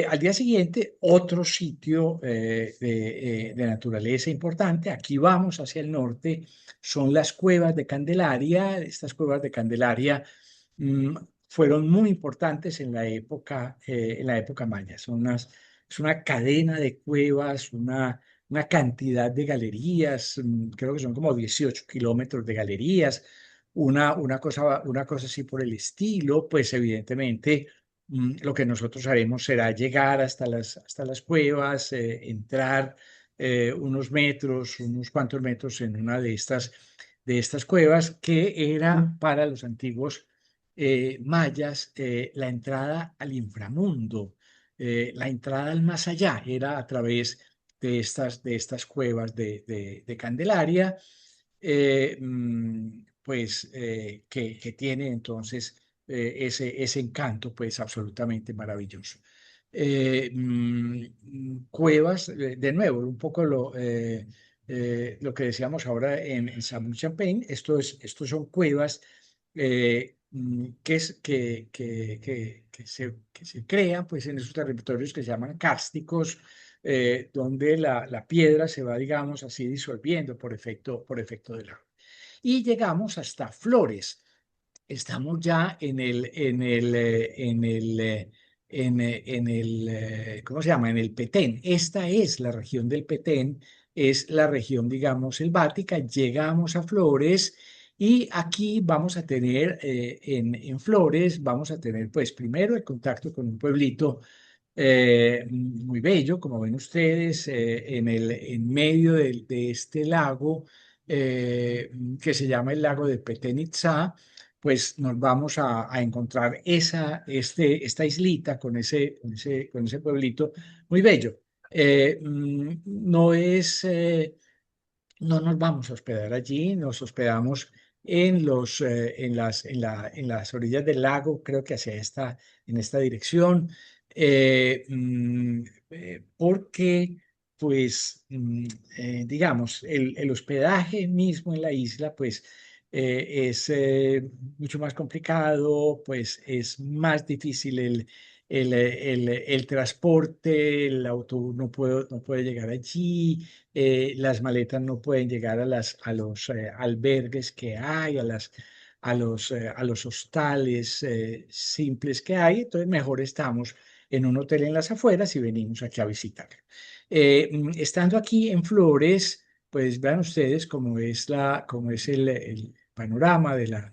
Al día siguiente, otro sitio de naturaleza importante, aquí vamos hacia el norte, son las cuevas de Candelaria. Estas cuevas de Candelaria mm, fueron muy importantes en la época maya. Es una cadena de cuevas, una cantidad de galerías, creo que son como 18 kilómetros de galerías, una cosa así por el estilo. Pues evidentemente lo que nosotros haremos será llegar hasta las cuevas, entrar unos cuantos metros en una de estas cuevas, que era para los antiguos mayas, la entrada al inframundo, la entrada al más allá, era a través de estas cuevas de Candelaria, que tiene entonces ese encanto pues absolutamente maravilloso. Cuevas, de nuevo, un poco lo que decíamos ahora en Saint-Champagne, estos son cuevas que se crean pues, en esos territorios que se llaman kársticos, donde la piedra se va, digamos, así disolviendo por efecto del agua. Y llegamos hasta Flores. Estamos ya ¿cómo se llama? En el Petén. Esta es la región del Petén, es la región, digamos, selvática. Llegamos a Flores y aquí vamos a tener, en Flores, vamos a tener, pues, primero el contacto con un pueblito muy bello, como ven ustedes, en medio de este lago que se llama el lago de Petén Itzá. Pues nos vamos a encontrar esta islita con ese pueblito muy bello. No es, no nos vamos a hospedar allí, nos hospedamos en las orillas del lago, creo que en esta dirección, porque, pues, digamos, el hospedaje mismo en la isla, pues, es mucho más complicado, pues, es más difícil el transporte, el autobús no puede llegar allí, las maletas no pueden llegar a los albergues que hay, a los hostales simples que hay, entonces mejor estamos en un hotel en las afueras y venimos aquí a visitar. Estando aquí en Flores, pues vean ustedes cómo es el panorama de la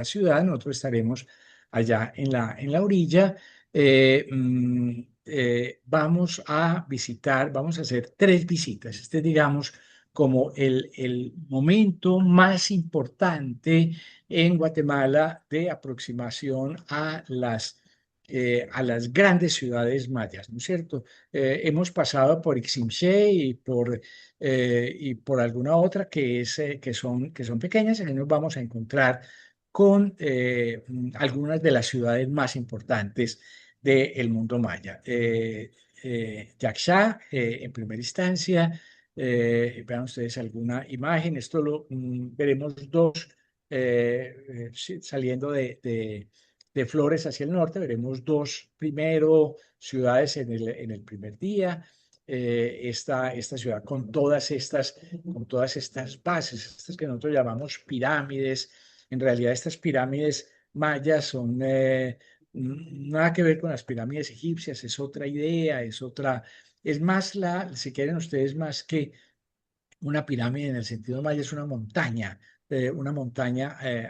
ciudad. Nosotros estaremos allá en la orilla. Vamos a visitar, vamos a hacer 3 visitas. Este, digamos, como el momento más importante en Guatemala de aproximación a las grandes ciudades mayas, ¿no es cierto? Hemos pasado por Iximché y por alguna otra que son pequeñas, y aquí nos vamos a encontrar con algunas de las ciudades más importantes del mundo maya. Yaksha, en primera instancia, vean ustedes alguna imagen, veremos dos saliendo de Flores hacia el norte, veremos dos primero ciudades en el primer día. Esta ciudad con todas estas bases, estas que nosotros llamamos pirámides. En realidad estas pirámides mayas son nada que ver con las pirámides egipcias, es otra idea, es más si quieren ustedes, más que una pirámide en el sentido maya, es una montaña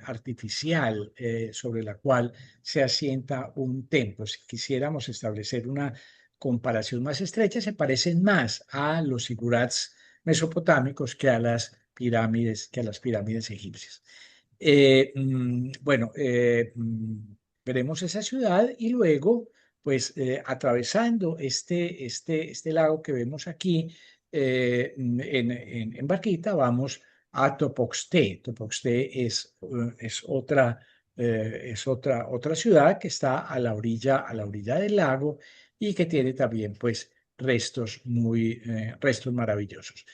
artificial sobre la cual se asienta un templo. Si quisiéramos establecer una comparación más estrecha, se parecen más a los zigurats mesopotámicos que a las pirámides egipcias. Bueno, veremos esa ciudad y luego, pues, atravesando este lago que vemos aquí en barquita, vamos a Topoxté. Topoxté es otra ciudad que está a la orilla del lago y que tiene también, pues, restos maravillosos.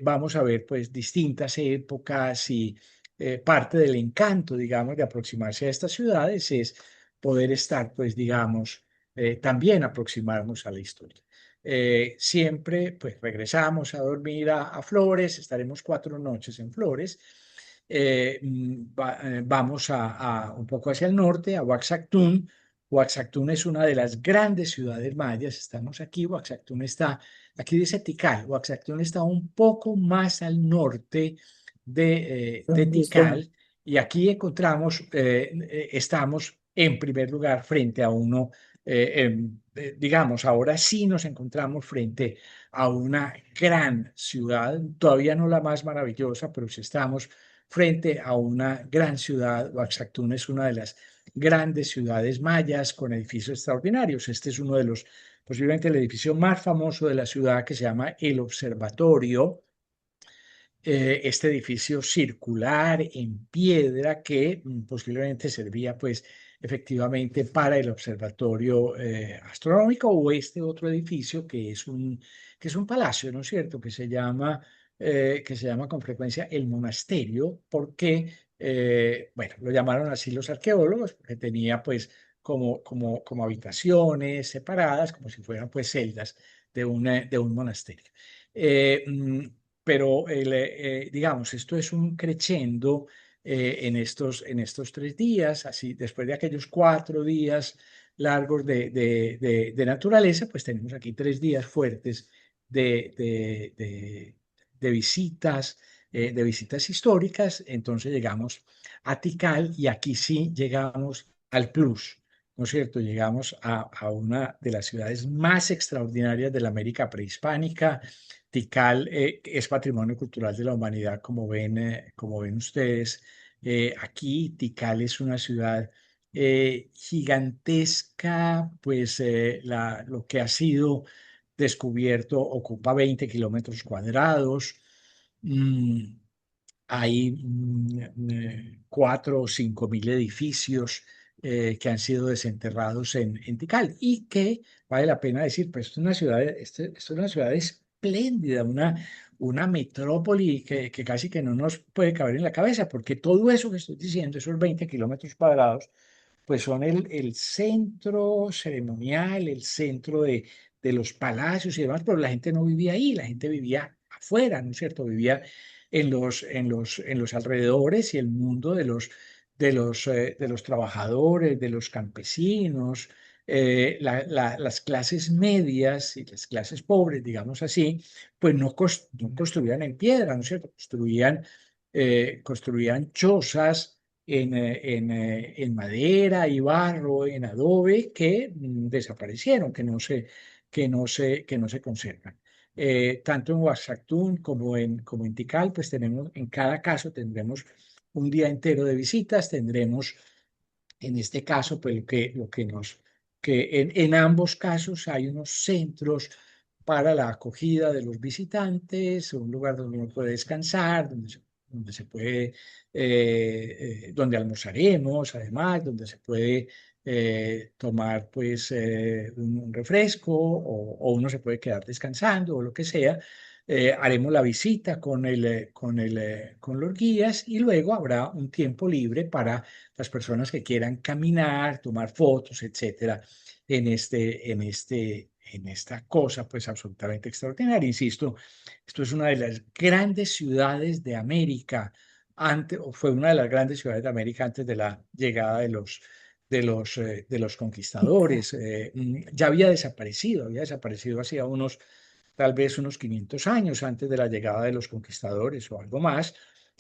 Vamos a ver, pues, distintas épocas y parte del encanto, digamos, de aproximarse a estas ciudades es poder estar, pues, digamos, también aproximarnos a la historia. Siempre, pues, regresamos a dormir a Flores, estaremos 4 noches en Flores. Vamos un poco hacia el norte, a Oaxachtún. Oaxachtún es una de las grandes ciudades mayas. Estamos aquí, Oaxachtún está, aquí dice Tikal, Oaxachtún está un poco más al norte de Tikal, y aquí estamos en primer lugar frente a digamos, ahora sí nos encontramos frente a una gran ciudad, todavía no la más maravillosa, pero sí estamos frente a una gran ciudad. Oaxaca es una de las grandes ciudades mayas con edificios extraordinarios. Este es uno de los, posiblemente el edificio más famoso de la ciudad, que se llama el Observatorio. Este edificio circular en piedra que posiblemente servía pues efectivamente para el observatorio astronómico, o este otro edificio que es un palacio, ¿no es cierto?, que se llama con frecuencia el monasterio, porque, bueno, lo llamaron así los arqueólogos, porque tenía pues como habitaciones separadas, como si fueran pues celdas de un monasterio. Eh, mm, pero digamos, esto es un crescendo en estos 3 días. Así, después de aquellos 4 días largos de naturaleza, pues tenemos aquí 3 días fuertes de, de, de, de visitas históricas. Entonces llegamos a Tikal, y aquí sí llegamos al plus, ¿no es cierto? Llegamos a una de las ciudades más extraordinarias de la América prehispánica. Tikal es patrimonio cultural de la humanidad, como ven ustedes. Aquí Tikal es una ciudad gigantesca, pues lo que ha sido descubierto ocupa 20 kilómetros cuadrados. Mm, Hay 4 o 5 mil edificios que han sido desenterrados en Tikal, y que vale la pena decir, pues esto es una ciudad espléndida, una metrópoli que casi que no nos puede caber en la cabeza, porque todo eso que estoy diciendo, esos 20 kilómetros cuadrados, pues son el centro ceremonial, el centro de los palacios y demás, pero la gente no vivía ahí, la gente vivía afuera, ¿no es cierto? Vivía en los alrededores, y el mundo de los trabajadores, de los campesinos, las clases medias y las clases pobres, digamos así, pues no construían en piedra, ¿no es cierto? Construían chozas en madera y barro, en adobe, que desaparecieron, que no se conservan. Tanto en Oaxaca como en Tikal, pues tenemos, en cada caso tendremos un día entero de visitas. Tendremos, en este caso, pues que en ambos casos hay unos centros para la acogida de los visitantes, un lugar donde uno puede descansar, donde se puede, donde almorzaremos, además, donde se puede tomar pues un refresco, o uno se puede quedar descansando o lo que sea. Haremos la visita con los guías, y luego habrá un tiempo libre para las personas que quieran caminar, tomar fotos, etcétera, en esta cosa pues absolutamente extraordinaria. Insisto, esto es una de las grandes ciudades de América, o fue una de las grandes ciudades de América antes de la llegada de los conquistadores. Ya había desaparecido hacía tal vez unos 500 años antes de la llegada de los conquistadores o algo más.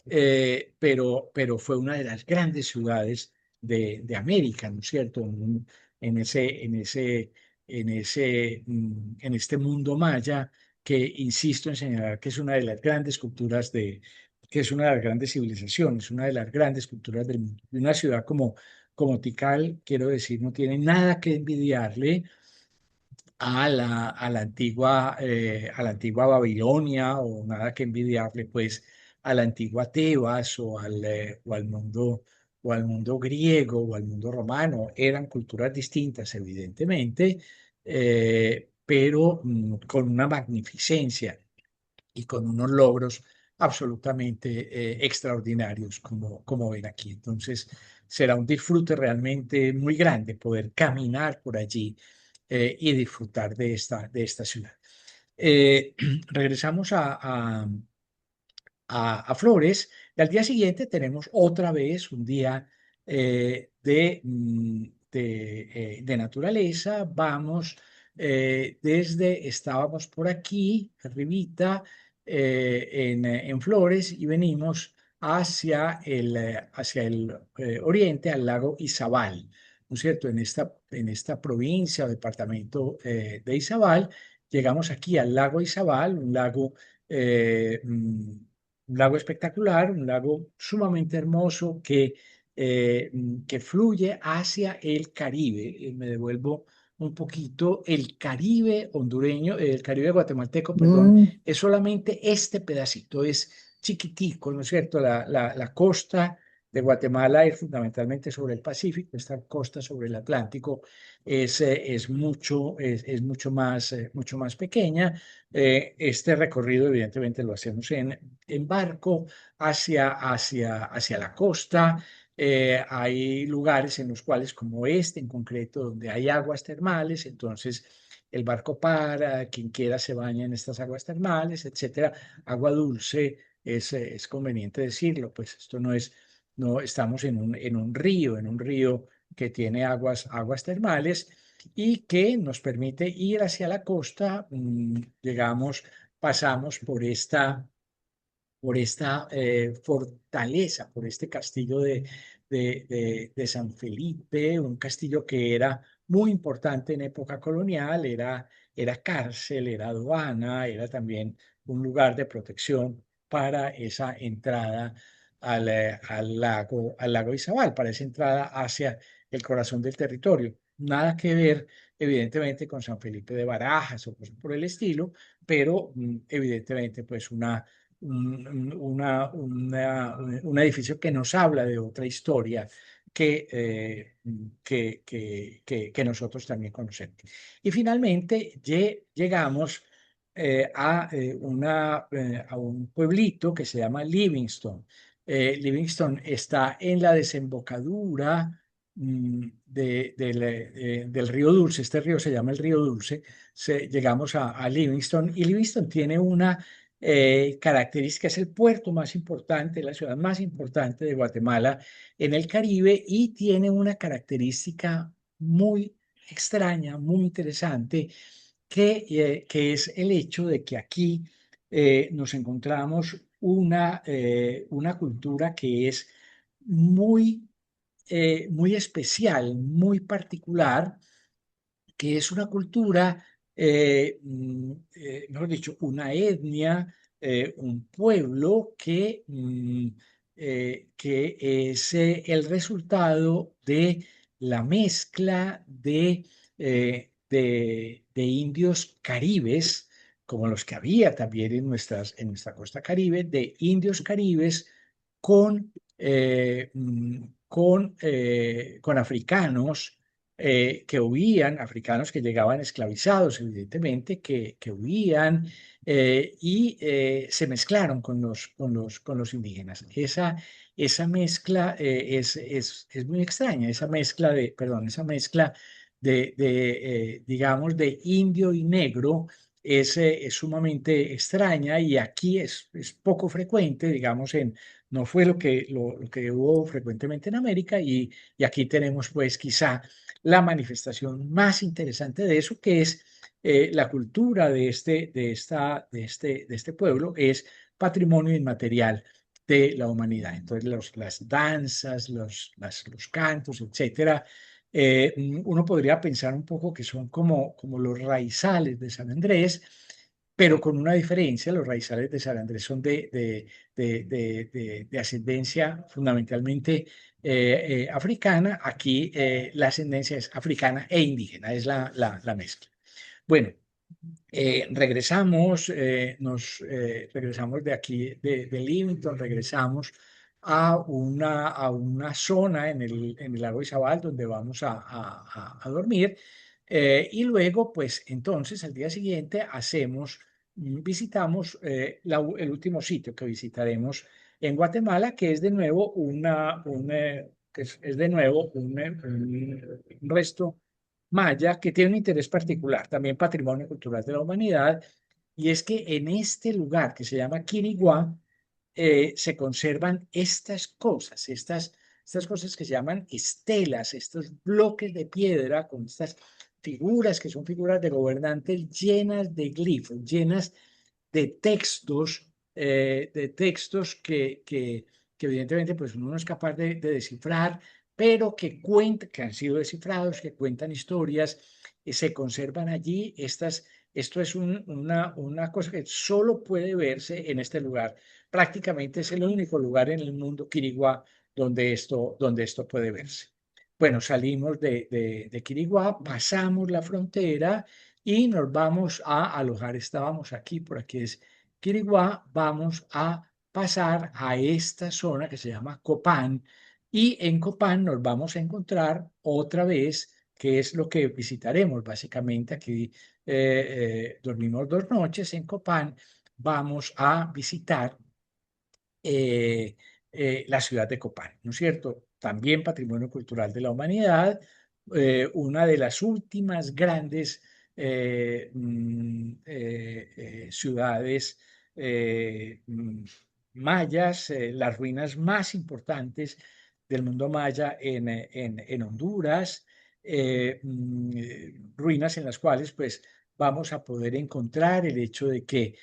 Pero fue una de las grandes ciudades de América, ¿no es cierto? En ese, en ese, en este mundo maya, que insisto en señalar que es una de las grandes culturas que es una de las grandes civilizaciones, una de las grandes culturas del mundo. Y una ciudad como Tikal, quiero decir, no tiene nada que envidiarle a la antigua Babilonia, o nada que envidiarle pues a la antigua Tebas, o al mundo griego, o al mundo romano. Eran culturas distintas, evidentemente, pero con una magnificencia y con unos logros absolutamente extraordinarios, como ven aquí. Entonces, será un disfrute realmente muy grande poder caminar por allí y disfrutar de esta ciudad. Eh, Regresamos a Flores, y al día siguiente tenemos otra vez un día de naturaleza. Estábamos por aquí, arribita, en Flores, y venimos hacia el oriente, al lago Izabal, ¿no es cierto? En esta provincia o departamento de Izabal, llegamos aquí al lago Izabal, un lago un lago espectacular, un lago sumamente hermoso que fluye hacia el Caribe. Me devuelvo un poquito, el Caribe hondureño, el Caribe guatemalteco, perdón, Mm, es solamente este pedacito, es chiquitico, ¿no es cierto? La costa de Guatemala es fundamentalmente sobre el Pacífico, esta costa sobre el Atlántico es mucho más pequeña. Este recorrido evidentemente lo hacemos en barco hacia la costa. Hay lugares en los cuales, como este en concreto, donde hay aguas termales, entonces el barco para, quien quiera se baña en estas aguas termales, etcétera. Agua dulce, es conveniente decirlo, pues esto no estamos en un río que tiene aguas termales y que nos permite ir hacia la costa, digamos, pasamos por esta fortaleza, por este castillo de San Felipe, un castillo que era muy importante en época colonial, era cárcel, era aduana, era también un lugar de protección para esa entrada al lago Izabal, para esa entrada hacia el corazón del territorio. Nada que ver, evidentemente, con San Felipe de Barajas o cosas por el estilo, pero evidentemente, pues un edificio que nos habla de otra historia que nosotros también conocemos. Y finalmente llegamos a un pueblito que se llama Livingston. Livingston está en la desembocadura del río Dulce. Este río se llama el río Dulce. Llegamos a Livingston y Livingston tiene una característica, es el puerto más importante, la ciudad más importante de Guatemala en el Caribe y tiene una característica muy extraña, muy interesante, que es el hecho de que aquí nos encontramos una cultura que es muy, muy especial, muy particular, que es una cultura, mejor dicho, una etnia, un pueblo que es el resultado de la mezcla de indios caribes, como los que había también en nuestra costa caribe, de indios caribes con, con africanos que huían, africanos que llegaban esclavizados, evidentemente, que huían se mezclaron con los indígenas. Esa mezcla es muy extraña, esa mezcla digamos, de indio y negro. Es sumamente extraña y aquí es poco frecuente, digamos, no fue lo que hubo frecuentemente en América y aquí tenemos pues quizá la manifestación más interesante de eso, que es la cultura de este pueblo, es patrimonio inmaterial de la humanidad. Entonces, las danzas, los cantos, etcétera, uno podría pensar un poco que son como los raizales de San Andrés, pero con una diferencia: los raizales de San Andrés son de ascendencia fundamentalmente africana. Aquí la ascendencia es africana e indígena, es la mezcla. Bueno, regresamos de aquí, de Livington, regresamos a una zona en el lago Izabal donde vamos a dormir. Y luego, pues entonces, al día siguiente visitamos el último sitio que visitaremos en Guatemala, que es de nuevo es de nuevo un resto maya que tiene un interés particular, también patrimonio cultural de la humanidad, y es que en este lugar que se llama Quiriguá se conservan estas cosas que se llaman estelas, estos bloques de piedra con estas figuras que son figuras de gobernantes llenas de glifos, llenas de textos que evidentemente pues uno no es capaz de descifrar, pero que cuentan, que han sido descifrados, que cuentan historias, se conservan allí. Esto es una cosa que solo puede verse en este lugar. Prácticamente es el único lugar en el mundo, Quiriguá, donde esto puede verse. Bueno, salimos de Quiriguá, pasamos la frontera y nos vamos a alojar. Estábamos aquí, por aquí es Quiriguá, vamos a pasar a esta zona que se llama Copán, y en Copán nos vamos a encontrar otra vez, que es lo que visitaremos básicamente. Aquí dormimos 2 noches en Copán. Vamos a visitar eh, la ciudad de Copán, ¿no es cierto? También Patrimonio Cultural de la Humanidad, una de las últimas grandes ciudades mayas, las ruinas más importantes del mundo maya en Honduras, ruinas en las cuales pues vamos a poder encontrar el hecho de que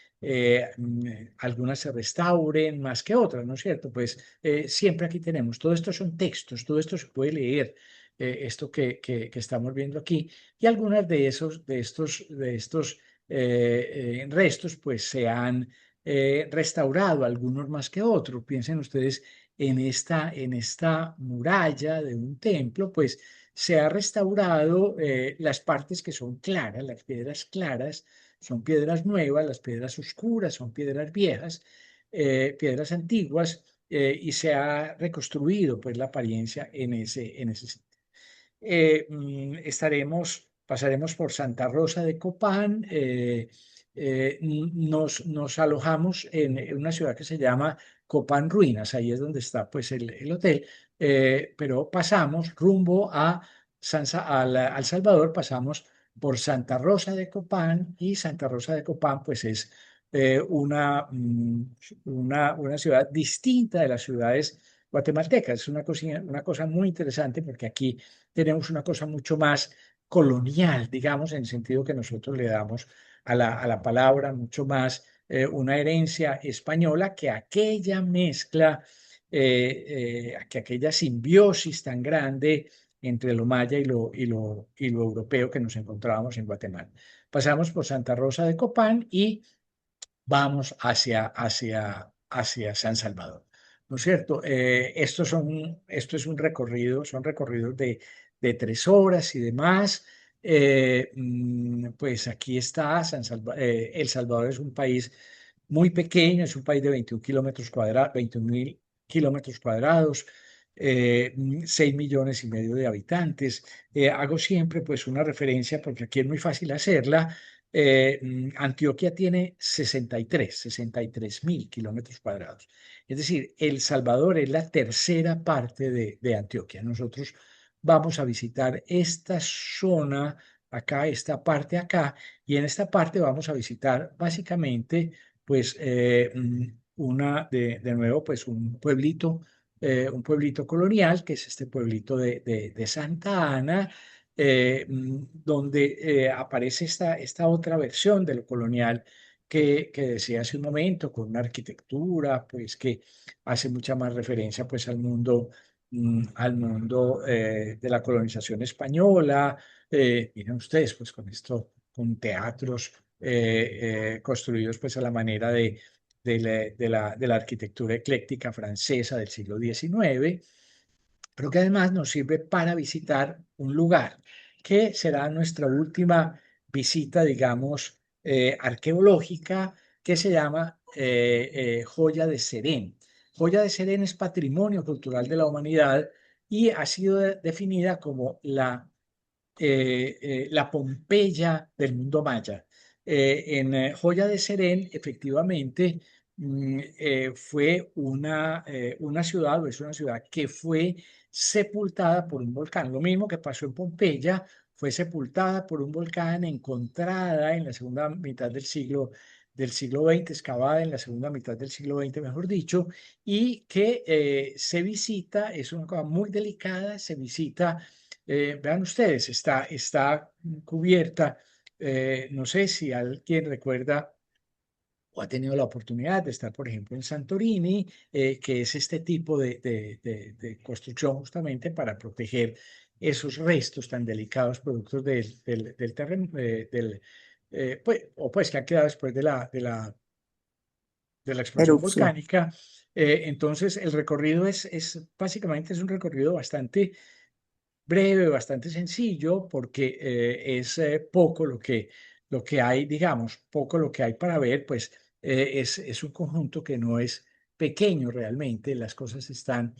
algunas se restauren más que otras, ¿no es cierto? Pues siempre aquí tenemos, todo esto son textos, todo esto se puede leer, esto que estamos viendo aquí, y algunas de estos restos pues se han restaurado, algunos más que otros. Piensen ustedes en esta muralla de un templo, pues se ha restaurado las partes que son claras, las piedras claras, son piedras nuevas, las piedras oscuras son piedras viejas, piedras antiguas, y se ha reconstruido pues la apariencia en ese sentido. Pasaremos por Santa Rosa de Copán, nos alojamos en una ciudad que se llama Copán Ruinas, ahí es donde está pues el hotel, pero pasamos rumbo a al Salvador, pasamos por Santa Rosa de Copán, y Santa Rosa de Copán pues es una ciudad distinta de las ciudades guatemaltecas. Es una cosa muy interesante porque aquí tenemos una cosa mucho más colonial, digamos, en el sentido que nosotros le damos a la palabra, mucho más una herencia española, que aquella mezcla, que aquella simbiosis tan grande entre lo maya y lo europeo que nos encontrábamos en Guatemala. Pasamos por Santa Rosa de Copán y vamos hacia San Salvador, ¿no es cierto? Esto es un recorrido, son recorridos de 3 horas y demás. Pues aquí está El Salvador. Es un país muy pequeño, es un país de 21 kilómetros cuadrados, 21.000 kilómetros cuadrados, 6 millones y medio de habitantes. Hago siempre pues una referencia, porque aquí es muy fácil hacerla. Antioquia tiene 63.000 kilómetros cuadrados. Es decir, El Salvador es la tercera parte de Antioquia. Nosotros vamos a visitar esta zona acá, esta parte acá, y en esta parte vamos a visitar básicamente, pues, de nuevo, pues un pueblito colonial, que es este pueblito de Santa Ana, donde aparece esta otra versión de lo colonial que decía hace un momento, con una arquitectura pues que hace mucha más referencia pues al mundo de la colonización española. Miren ustedes, pues con esto, con teatros construidos pues a la manera de la arquitectura ecléctica francesa del siglo XIX, pero que además nos sirve para visitar un lugar que será nuestra última visita, digamos, arqueológica, que se llama Joya de Serén. Joya de Serén es Patrimonio Cultural de la Humanidad y ha sido definida como la Pompeya del mundo maya. En Joya de Serén, efectivamente, fue una ciudad, o es una ciudad que fue sepultada por un volcán. Lo mismo que pasó en Pompeya, fue sepultada por un volcán, encontrada en la segunda mitad del siglo XX, excavada en la segunda mitad del siglo XX, mejor dicho, y que se visita, es una cosa muy delicada, se visita. Vean ustedes, está cubierta. No sé si alguien recuerda o ha tenido la oportunidad de estar, por ejemplo, en Santorini, que es este tipo de construcción justamente para proteger esos restos tan delicados productos del terreno, pues, o pues que han quedado después de la explosión Erupción. volcánica. Entonces, el recorrido básicamente es un recorrido bastante breve, bastante sencillo, porque es poco lo que hay, digamos, poco lo que hay para ver, pues es un conjunto que no es pequeño realmente, las cosas están,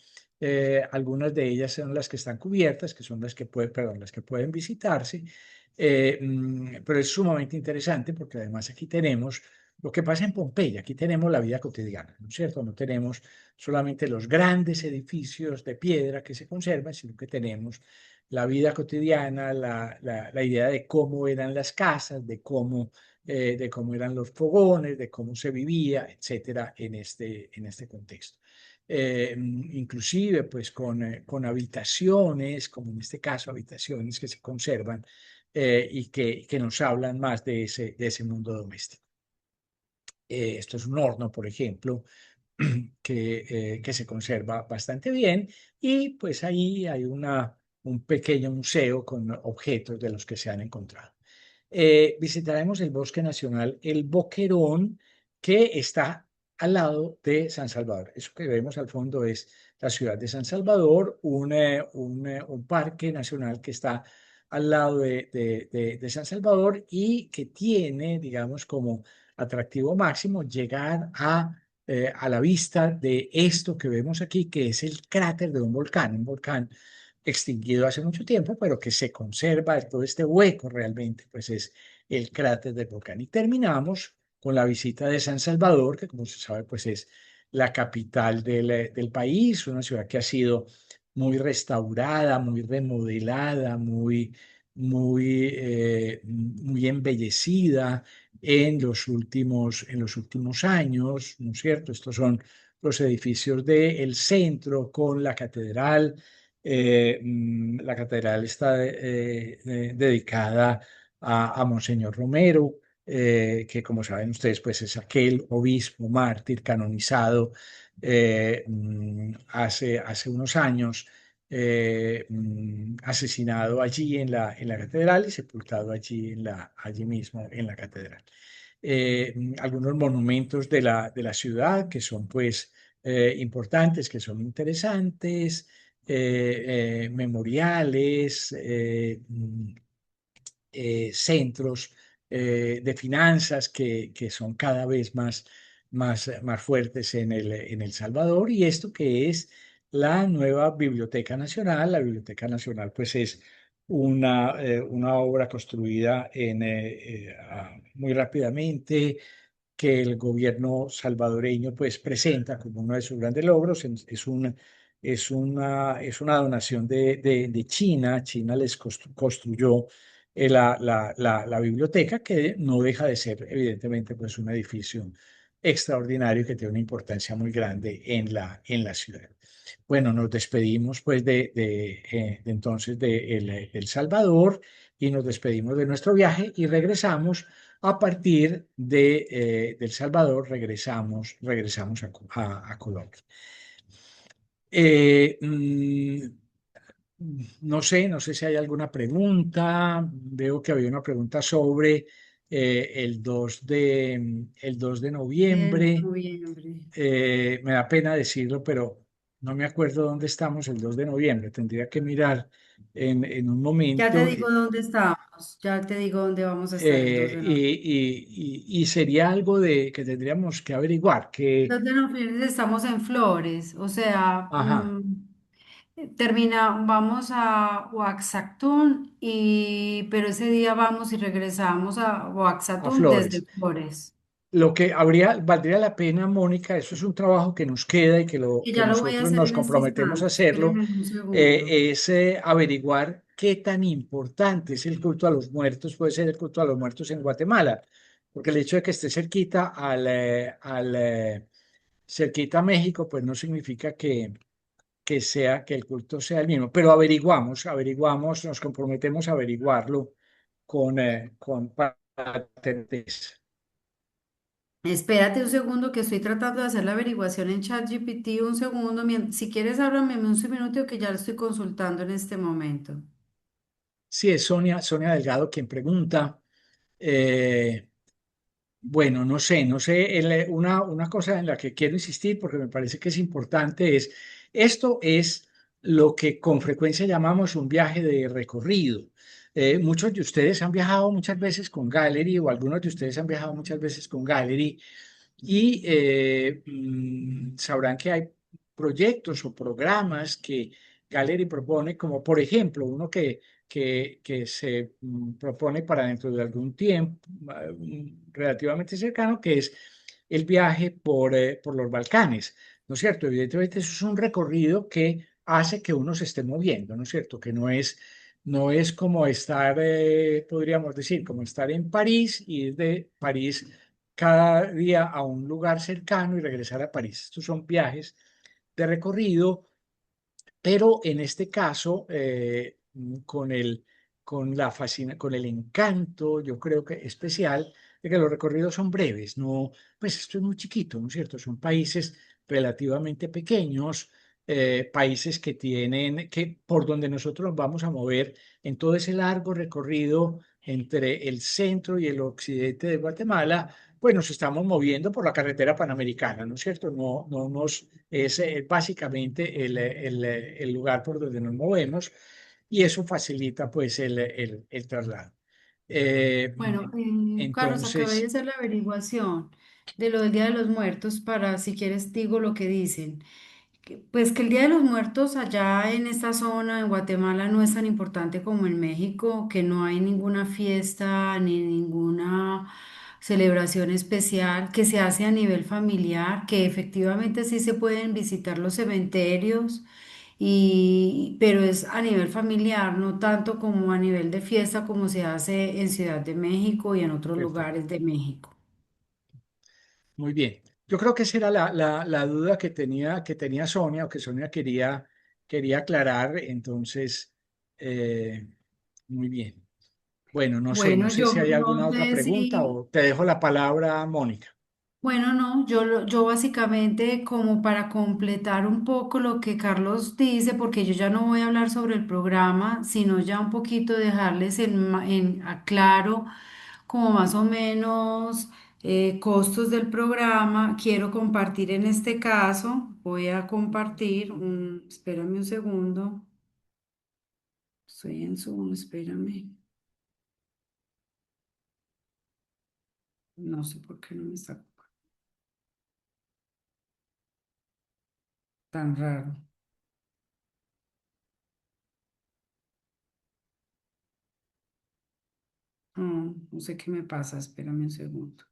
algunas de ellas son las que están cubiertas, que son las que pueden, perdón, las que pueden visitarse, pero es sumamente interesante porque además aquí tenemos lo que pasa en Pompeya, aquí tenemos la vida cotidiana, ¿no es cierto? No tenemos solamente los grandes edificios de piedra que se conservan, sino que tenemos la vida cotidiana, la idea de cómo eran las casas, de cómo eran los fogones, de cómo se vivía, etcétera, en este contexto. Inclusive pues con habitaciones, como en este caso habitaciones que se conservan que nos hablan más de ese mundo doméstico. Esto es un horno, por ejemplo, que se conserva bastante bien y pues ahí hay un pequeño museo con objetos de los que se han encontrado. Visitaremos el Bosque Nacional El Boquerón, que está al lado de San Salvador. Eso que vemos al fondo es la ciudad de San Salvador, un parque nacional que está al lado de San Salvador y que tiene, digamos, como atractivo máximo llegar a la vista de esto que vemos aquí, que es el cráter de un volcán extinguido hace mucho tiempo, pero que se conserva todo este hueco realmente, pues es el cráter del volcán. Y terminamos con la visita de San Salvador, que como se sabe, pues es la capital del país, una ciudad que ha sido muy restaurada, muy remodelada, muy embellecida en los últimos años, ¿no es cierto? Estos son los edificios del centro con la catedral. La catedral está dedicada a Monseñor Romero, que como saben ustedes, pues es aquel obispo mártir canonizado hace unos años, asesinado allí en la catedral y sepultado allí mismo en la catedral. Algunos monumentos de la ciudad que son pues importantes, que son interesantes, memoriales, centros de finanzas que son cada vez más fuertes en El Salvador, y esto que es la nueva Biblioteca Nacional. La Biblioteca Nacional pues es una obra construida muy rápidamente, que el gobierno salvadoreño pues presenta como uno de sus grandes logros. Es una donación de China. China les construyó la biblioteca, que no deja de ser evidentemente pues un edificio extraordinario que tiene una importancia muy grande en la ciudad. Bueno, nos despedimos pues de entonces de El Salvador, y nos despedimos de nuestro viaje y regresamos a partir de El Salvador, regresamos a Colombia. Eh, mm, no sé si hay alguna pregunta. Veo que había una pregunta sobre el 2 de En noviembre. noviembre. Me da pena decirlo, pero no me acuerdo dónde estamos el 2 de noviembre. Tendría que mirar en un Ya te momento. digo dónde estamos, ya te digo dónde vamos a estar el 2 de noviembre. Y sería algo que tendríamos que averiguar, que, 2 de noviembre estamos en Flores, o sea, ajá, vamos a Oaxaca pero ese día vamos y regresamos a a Oaxaca desde Flores. Flores. Lo que valdría la pena, Mónica, eso es un trabajo que nos queda y Y que ya lo voy a nosotros hacer nos en este comprometemos a instante, hacerlo, espérenme un segundo. es averiguar qué tan importante es el culto a los muertos, puede ser el culto a los muertos en Guatemala, porque el hecho de que esté cerquita cerquita a México, pues no significa que el culto sea el mismo, pero averiguamos, nos comprometemos a averiguarlo con certeza. Espérate un segundo que estoy tratando de hacer la averiguación en ChatGPT. Un segundo. Si quieres, háblame un minuto que ya lo estoy consultando en este momento. Sí, es Sonia Delgado quien pregunta. Eh, Bueno, no sé, una cosa en la que quiero insistir porque me parece que es importante es, esto es lo que con frecuencia llamamos un viaje de recorrido. Muchos de ustedes han viajado muchas veces con Gallery o algunos de ustedes han viajado muchas veces con Gallery y sabrán que hay proyectos o programas que Gallery propone, como por ejemplo uno que se propone para dentro de algún tiempo relativamente cercano, que es el viaje por los Balcanes, ¿no es cierto? Evidentemente eso es un recorrido que hace que uno se esté moviendo, ¿no es cierto? Que no es como estar, podríamos decir, como estar en París y ir de París cada día a un lugar cercano y regresar a París. Estos son viajes de recorrido, pero en este caso, con el encanto, yo creo que especial, de que los recorridos son breves, no, pues esto es muy chiquito, ¿no es cierto? Son países relativamente pequeños, países que por donde nosotros nos vamos a mover en todo ese largo recorrido entre el centro y el occidente de Guatemala, pues nos estamos moviendo por la carretera panamericana, ¿no es cierto? Es básicamente el lugar por donde nos movemos y eso facilita pues el traslado. Eh, Bueno, Carlos, acabé de entonces, hacer la averiguación de lo del Día de los Muertos para, si quieres, digo lo que dicen. Pues que el Día de los Muertos allá en esta zona, en Guatemala, no es tan importante como en México, que no hay ninguna fiesta ni ninguna celebración especial, que se hace a nivel familiar, que efectivamente sí se pueden visitar los cementerios, pero es a nivel familiar, no tanto como a nivel de fiesta como se hace en Ciudad de México y en otros perfecto, lugares de México. muy bien. Yo creo que esa era la duda que tenía Sonia o que Sonia quería aclarar. Entonces, eh, muy bien. Bueno, no sé, no Bueno, sé si yo hay no alguna otra sé pregunta si... o te dejo la palabra, Mónica. Bueno, no, yo básicamente como para completar un poco lo que Carlos dice, porque yo ya no voy a hablar sobre el programa, sino ya un poquito dejarles en aclaro como más o menos costos del programa. Quiero compartir en este caso, voy a compartir, espérame un segundo, estoy en Zoom, espérame, no sé por qué no me está tan raro. No sé qué me pasa, espérame un segundo.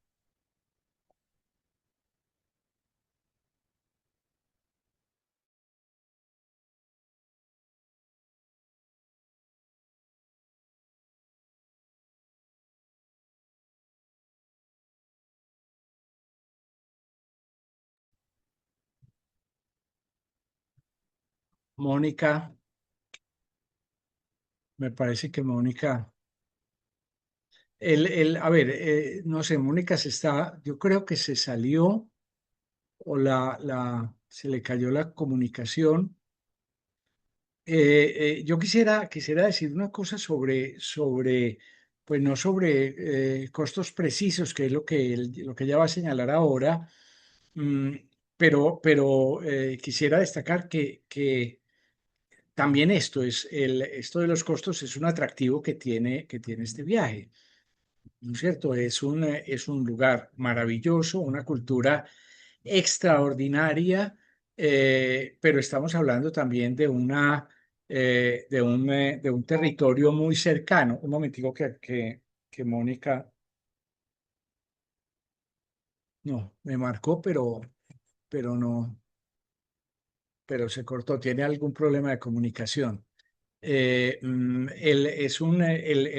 Mónica, me parece que Mónica, a ver, no sé, Mónica yo creo que se salió o se le cayó la comunicación. Yo quisiera decir una cosa pues no sobre costos precisos, que es lo que ella va a señalar ahora, mm, pero quisiera destacar que también esto de los costos es un atractivo que tiene este viaje, ¿no es cierto? Es un lugar maravilloso, una cultura extraordinaria, pero estamos hablando también de un territorio muy cercano. Un momentico que Mónica, no, me marcó, pero no, pero se cortó. Tiene algún problema de comunicación. El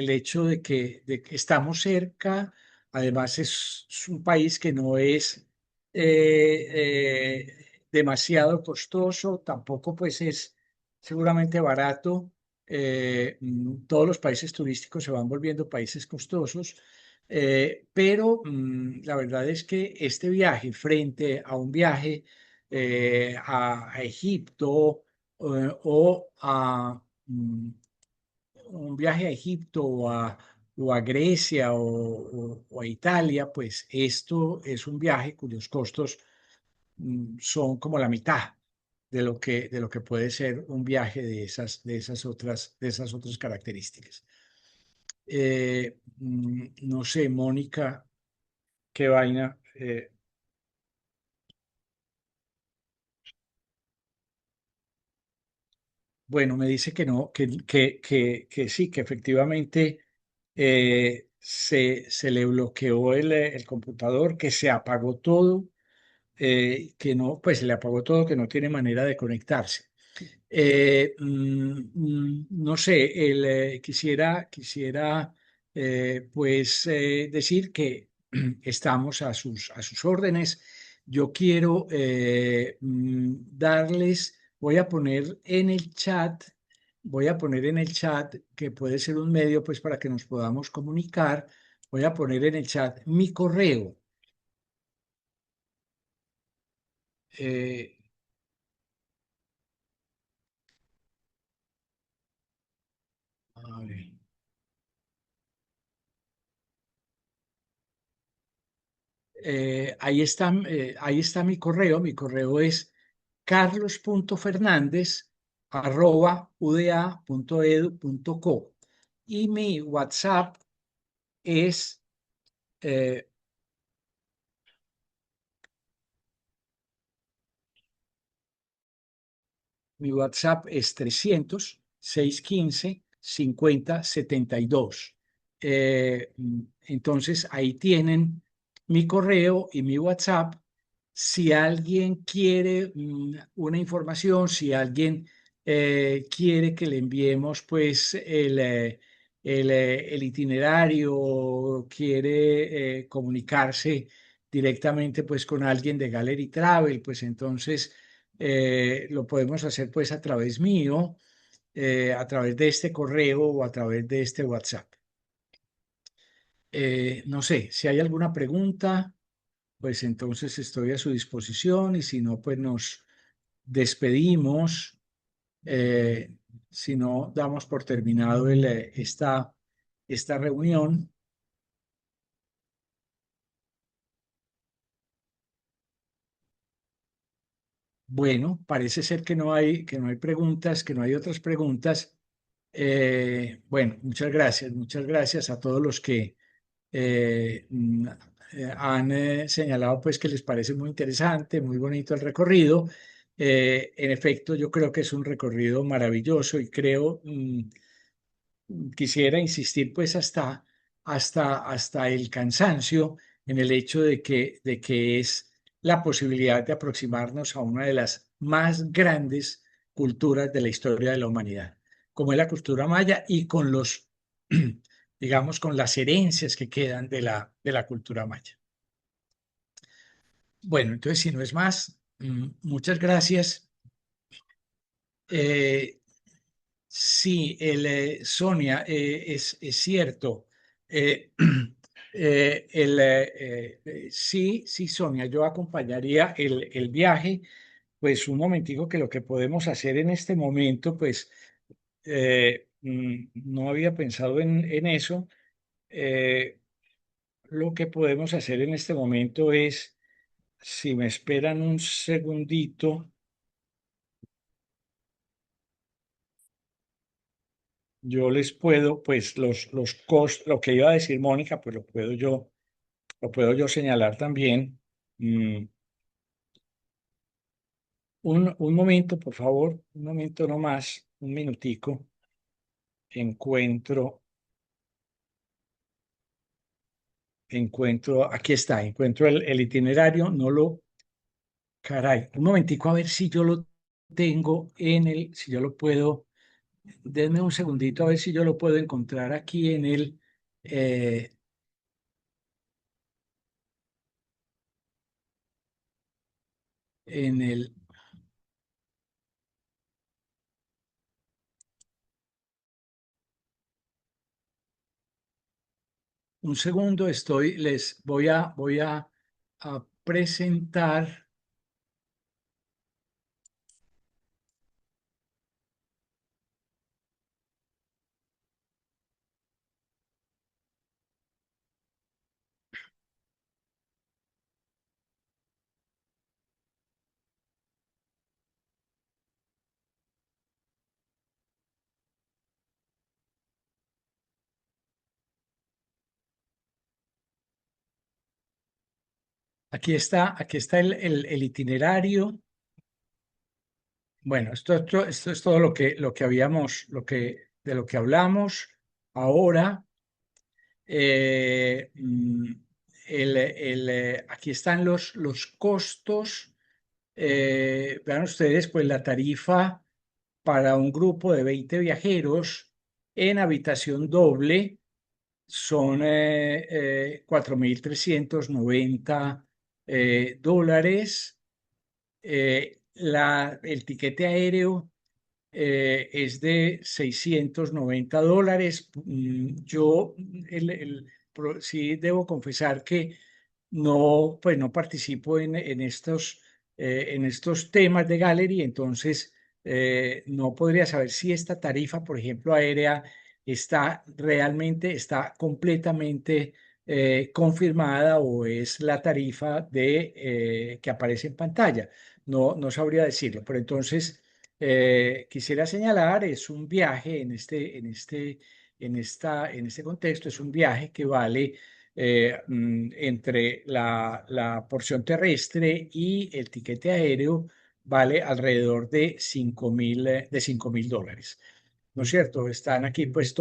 hecho de que estamos cerca, además es un país que no es demasiado costoso, tampoco pues es seguramente barato. Todos los países turísticos se van volviendo países costosos, Pero la verdad es que este viaje frente a un viaje a Egipto o a un viaje a Egipto o a Grecia o a Italia, pues esto es un viaje cuyos costos son como la mitad de lo que puede ser un viaje de esas otras características. No sé, Mónica, qué vaina. Bueno, me dice que no, que sí, que efectivamente se le bloqueó el computador, que se apagó todo, que no, pues se le apagó todo, que no tiene manera de conectarse. No sé, quisiera pues decir que estamos a sus órdenes. Yo quiero darles, voy a poner en el chat, voy a poner en el chat, que puede ser un medio pues para que nos podamos comunicar, voy a poner en el chat mi correo. Eh, a ver, ahí está mi correo es carlos.fernández@uda.edu.co y mi WhatsApp es, eh, mi WhatsApp es 300 615 50 72. Entonces ahí tienen mi correo y mi WhatsApp. Si alguien quiere una información, si alguien quiere que le enviemos pues el itinerario, quiere comunicarse directamente pues con alguien de Gallery Travel, pues entonces lo podemos hacer pues a través mío, a través de este correo o a través de este WhatsApp. No sé, si hay alguna pregunta, pues entonces estoy a su disposición y si no, pues nos despedimos. Eh, si no, damos por terminado esta reunión. Bueno, parece ser que no hay preguntas, que no hay otras preguntas. Bueno, muchas gracias a todos los que eh, mm, han señalado pues que les parece muy interesante, muy bonito el recorrido. En efecto, yo creo que es un recorrido maravilloso y creo, quisiera insistir pues hasta el cansancio en el hecho de que es la posibilidad de aproximarnos a una de las más grandes culturas de la historia de la humanidad, como es la cultura maya y con los, digamos, con las herencias que quedan de la cultura maya. Bueno, entonces, si no es más, muchas gracias. Eh, Sí, Sonia, es cierto. Eh, sí, sí, Sonia, yo acompañaría el viaje. Pues un momentico que lo que podemos hacer en este momento, pues no había pensado en eso. Eh, lo que podemos hacer en este momento es, si me esperan un segundito, yo les puedo, pues los costos, lo que iba a decir Mónica, pues lo puedo yo señalar también. Mm, un momento, por favor, un momento no más, un minutico. Encuentro, aquí está, encuentro el itinerario, no lo, caray, un momentico a ver si yo lo tengo si yo lo puedo, denme un segundito a ver si yo lo puedo encontrar aquí eh, en el, un segundo, les a presentar. Aquí está el itinerario. Bueno, esto es todo lo que habíamos, de lo que hablamos. Ahora, eh, mm, aquí están los costos. Vean ustedes, pues la tarifa para un grupo de 20 viajeros en habitación doble son 4.390 dólares. El tiquete aéreo es de 690 dólares. Yo sí debo confesar que no, pues no participo en estos temas de Gallery, entonces no podría saber si esta tarifa, por ejemplo, aérea, está completamente confirmada o es la tarifa que aparece en pantalla. No sabría decirlo, pero entonces quisiera señalar, es un viaje en este contexto, es un viaje que vale entre la porción terrestre y el tiquete aéreo, vale alrededor de 5.000 dólares. ¿No es cierto? Están aquí pues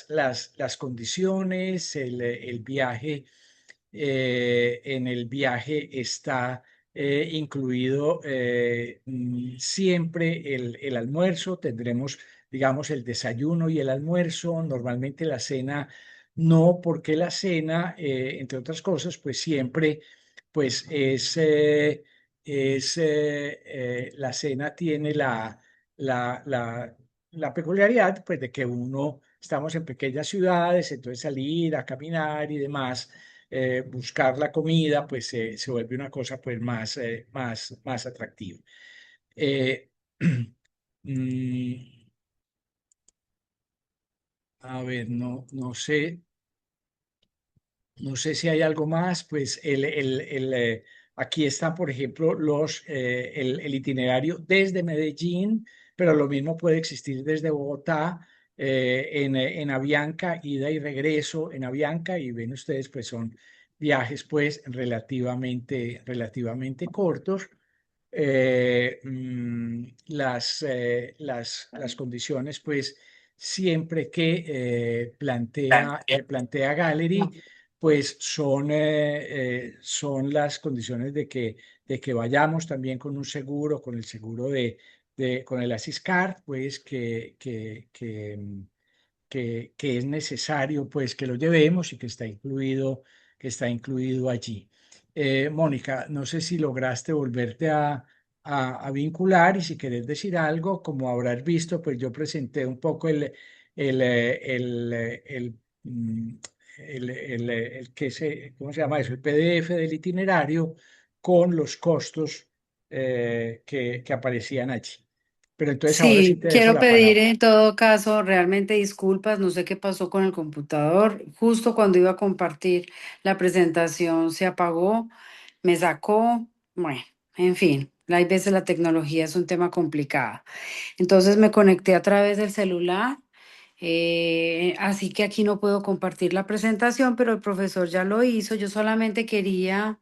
las condiciones, el viaje. En el viaje está incluido siempre el almuerzo. Tendremos, digamos, el desayuno y el almuerzo. Normalmente la cena no, porque la cena, entre otras cosas, pues siempre, pues la cena tiene la, la, la peculiaridad, pues, de que estamos en pequeñas ciudades, entonces salir a caminar y demás, buscar la comida, pues se vuelve una cosa pues más atractiva. Eh, mm, a ver, no sé. No sé si hay algo más, pues aquí está, por ejemplo, el itinerario desde Medellín, pero lo mismo puede existir desde Bogotá, en Avianca, ida y regreso en Avianca, y ven ustedes, pues son viajes pues relativamente cortos. Las condiciones, pues siempre que plantea Gallery, pues son las condiciones de que vayamos también con un seguro, con el seguro con el Asiscar, pues que es necesario pues que lo llevemos y que está incluido allí. Mónica, no sé si lograste volverte a vincular, y si querés decir algo, como habrás visto, pues yo presenté un poco el, eh, el, eh, el, mm, ¿cómo se llama eso? El PDF del itinerario con los costos que aparecían allí. Pero entonces ahora sí Sí, te dejo quiero la pedir palabra. en todo caso realmente disculpas, no sé qué pasó con el computador, justo cuando iba a compartir la presentación se apagó, me sacó, bueno, en fin, hay veces la tecnología es un tema complicado. Entonces me conecté a través del celular, así que aquí no puedo compartir la presentación, pero el profesor ya lo hizo, yo solamente quería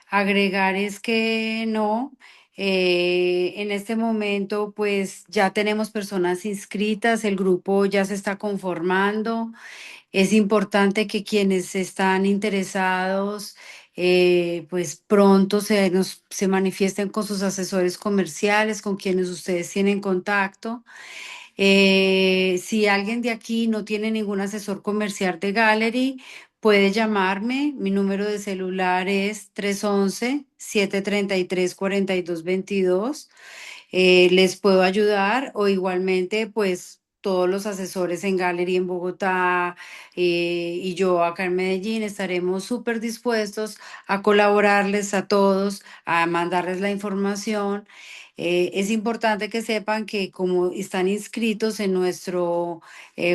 agregar es que no, en este momento pues ya tenemos personas inscritas, el grupo ya se está conformando. Es importante que quienes están interesados pues pronto se manifiesten con sus asesores comerciales, con quienes ustedes tienen contacto. Si alguien de aquí no tiene ningún asesor comercial de Gallery, puede llamarme. Mi número de celular es 311-733-4222. Les puedo ayudar o igualmente, pues todos los asesores en Gallery en Bogotá y yo acá en Medellín estaremos súper dispuestos a colaborarles a todos, a mandarles la información. Es importante que sepan que como están inscritos en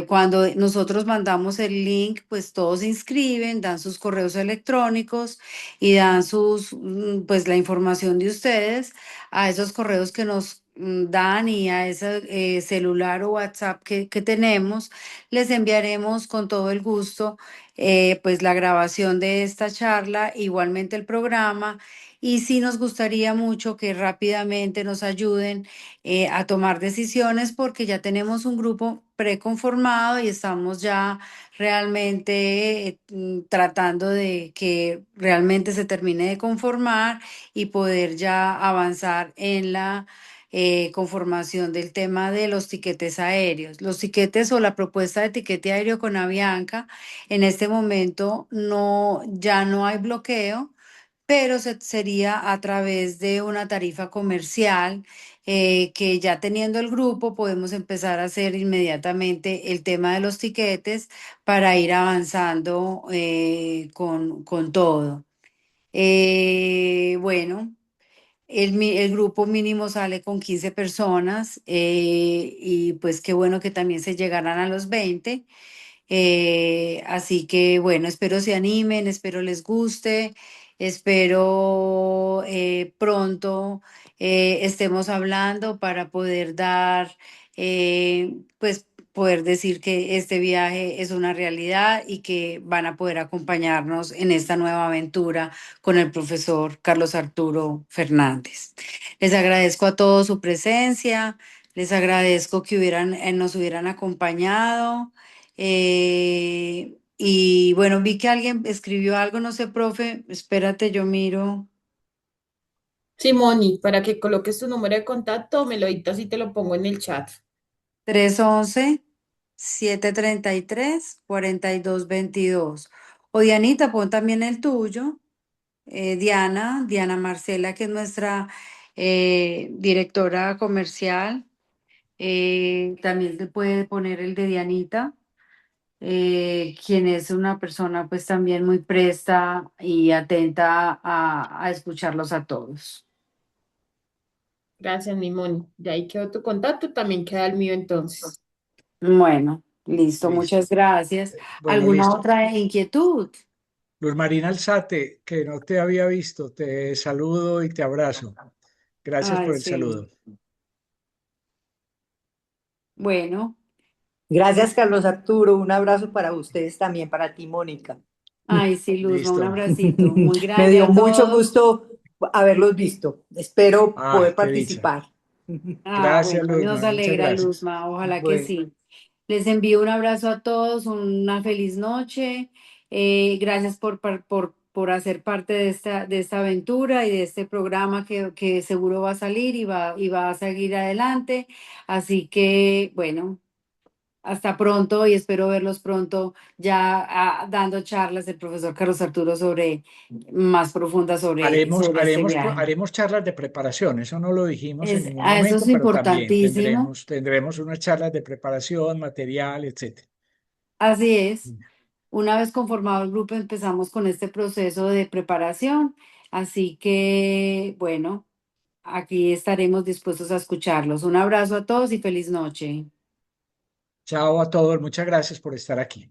cuando nosotros mandamos el link, pues todos se inscriben, dan sus correos electrónicos y dan pues la información de ustedes a esos correos que nos dan y a ese celular o WhatsApp que tenemos, les enviaremos con todo el gusto pues la grabación de esta charla, igualmente el programa. Y sí nos gustaría mucho que rápidamente nos ayuden a tomar decisiones porque ya tenemos un grupo preconformado y estamos ya realmente tratando de que realmente se termine de conformar y poder ya avanzar en la conformación del tema de los tiquetes aéreos. Los tiquetes o la propuesta de tiquete aéreo con Avianca, en este momento ya no hay bloqueo, pero sería a través de una tarifa comercial que ya teniendo el grupo podemos empezar a hacer inmediatamente el tema de los tiquetes para ir avanzando con todo. Bueno. El grupo mínimo sale con 15 personas y pues qué bueno que también se llegaran a los 20. Así que bueno, espero se animen, espero les guste, espero pronto estemos hablando para poder pues poder decir que este viaje es una realidad y que van a poder acompañarnos en esta nueva aventura con el profesor Carlos Arturo Fernández. Les agradezco a todos su presencia, les agradezco que nos hubieran acompañado. Y bueno, vi que alguien escribió algo, no sé, profe, espérate, yo miro. Simoni, para que coloques tu número de contacto, me lo dictas y te lo pongo en el chat. 311-733-4222. O Dianita, pon también el tuyo. Diana Marcela, que es nuestra directora comercial. También te puede poner el de Dianita. Quien es una persona pues también muy presta y atenta a escucharlos a todos. Gracias, mi Moni. De ahí quedó tu contacto, también queda el mío entonces. Bueno, listo, Listo. muchas gracias. Bueno, ¿Alguna listo. otra inquietud? Luz Marina Alzate, que no te había visto, te saludo y te abrazo. Gracias Ay, por el sí. saludo. Bueno, Gracias, Carlos Arturo. Un abrazo para ustedes también, para ti, Mónica. ay, sí, Luzma, un Listo. abracito muy Me grande dio a mucho todos. gusto haberlos visto. Espero Ah, poder qué dicha. participar. Gracias, Bueno, nos Luzma. Muchas alegra, gracias. Luzma, ojalá que Bueno, sí. Les envío un abrazo a todos, una feliz noche. Gracias por hacer parte de esta aventura y de este programa que seguro va a salir y va a seguir adelante. Así que, bueno, hasta pronto y espero verlos pronto ya dando charlas el profesor Carlos Arturo más profundas sobre este viaje. Haremos charlas de preparación. Eso no lo dijimos en ningún Eso es momento, pero también importantísimo. tendremos unas charlas de preparación, material, etcétera. Así es. Una vez conformado el grupo, empezamos con este proceso de preparación. Así que, bueno, aquí estaremos dispuestos a escucharlos. Un abrazo a todos y feliz noche. Chao a todos. Muchas gracias por estar aquí.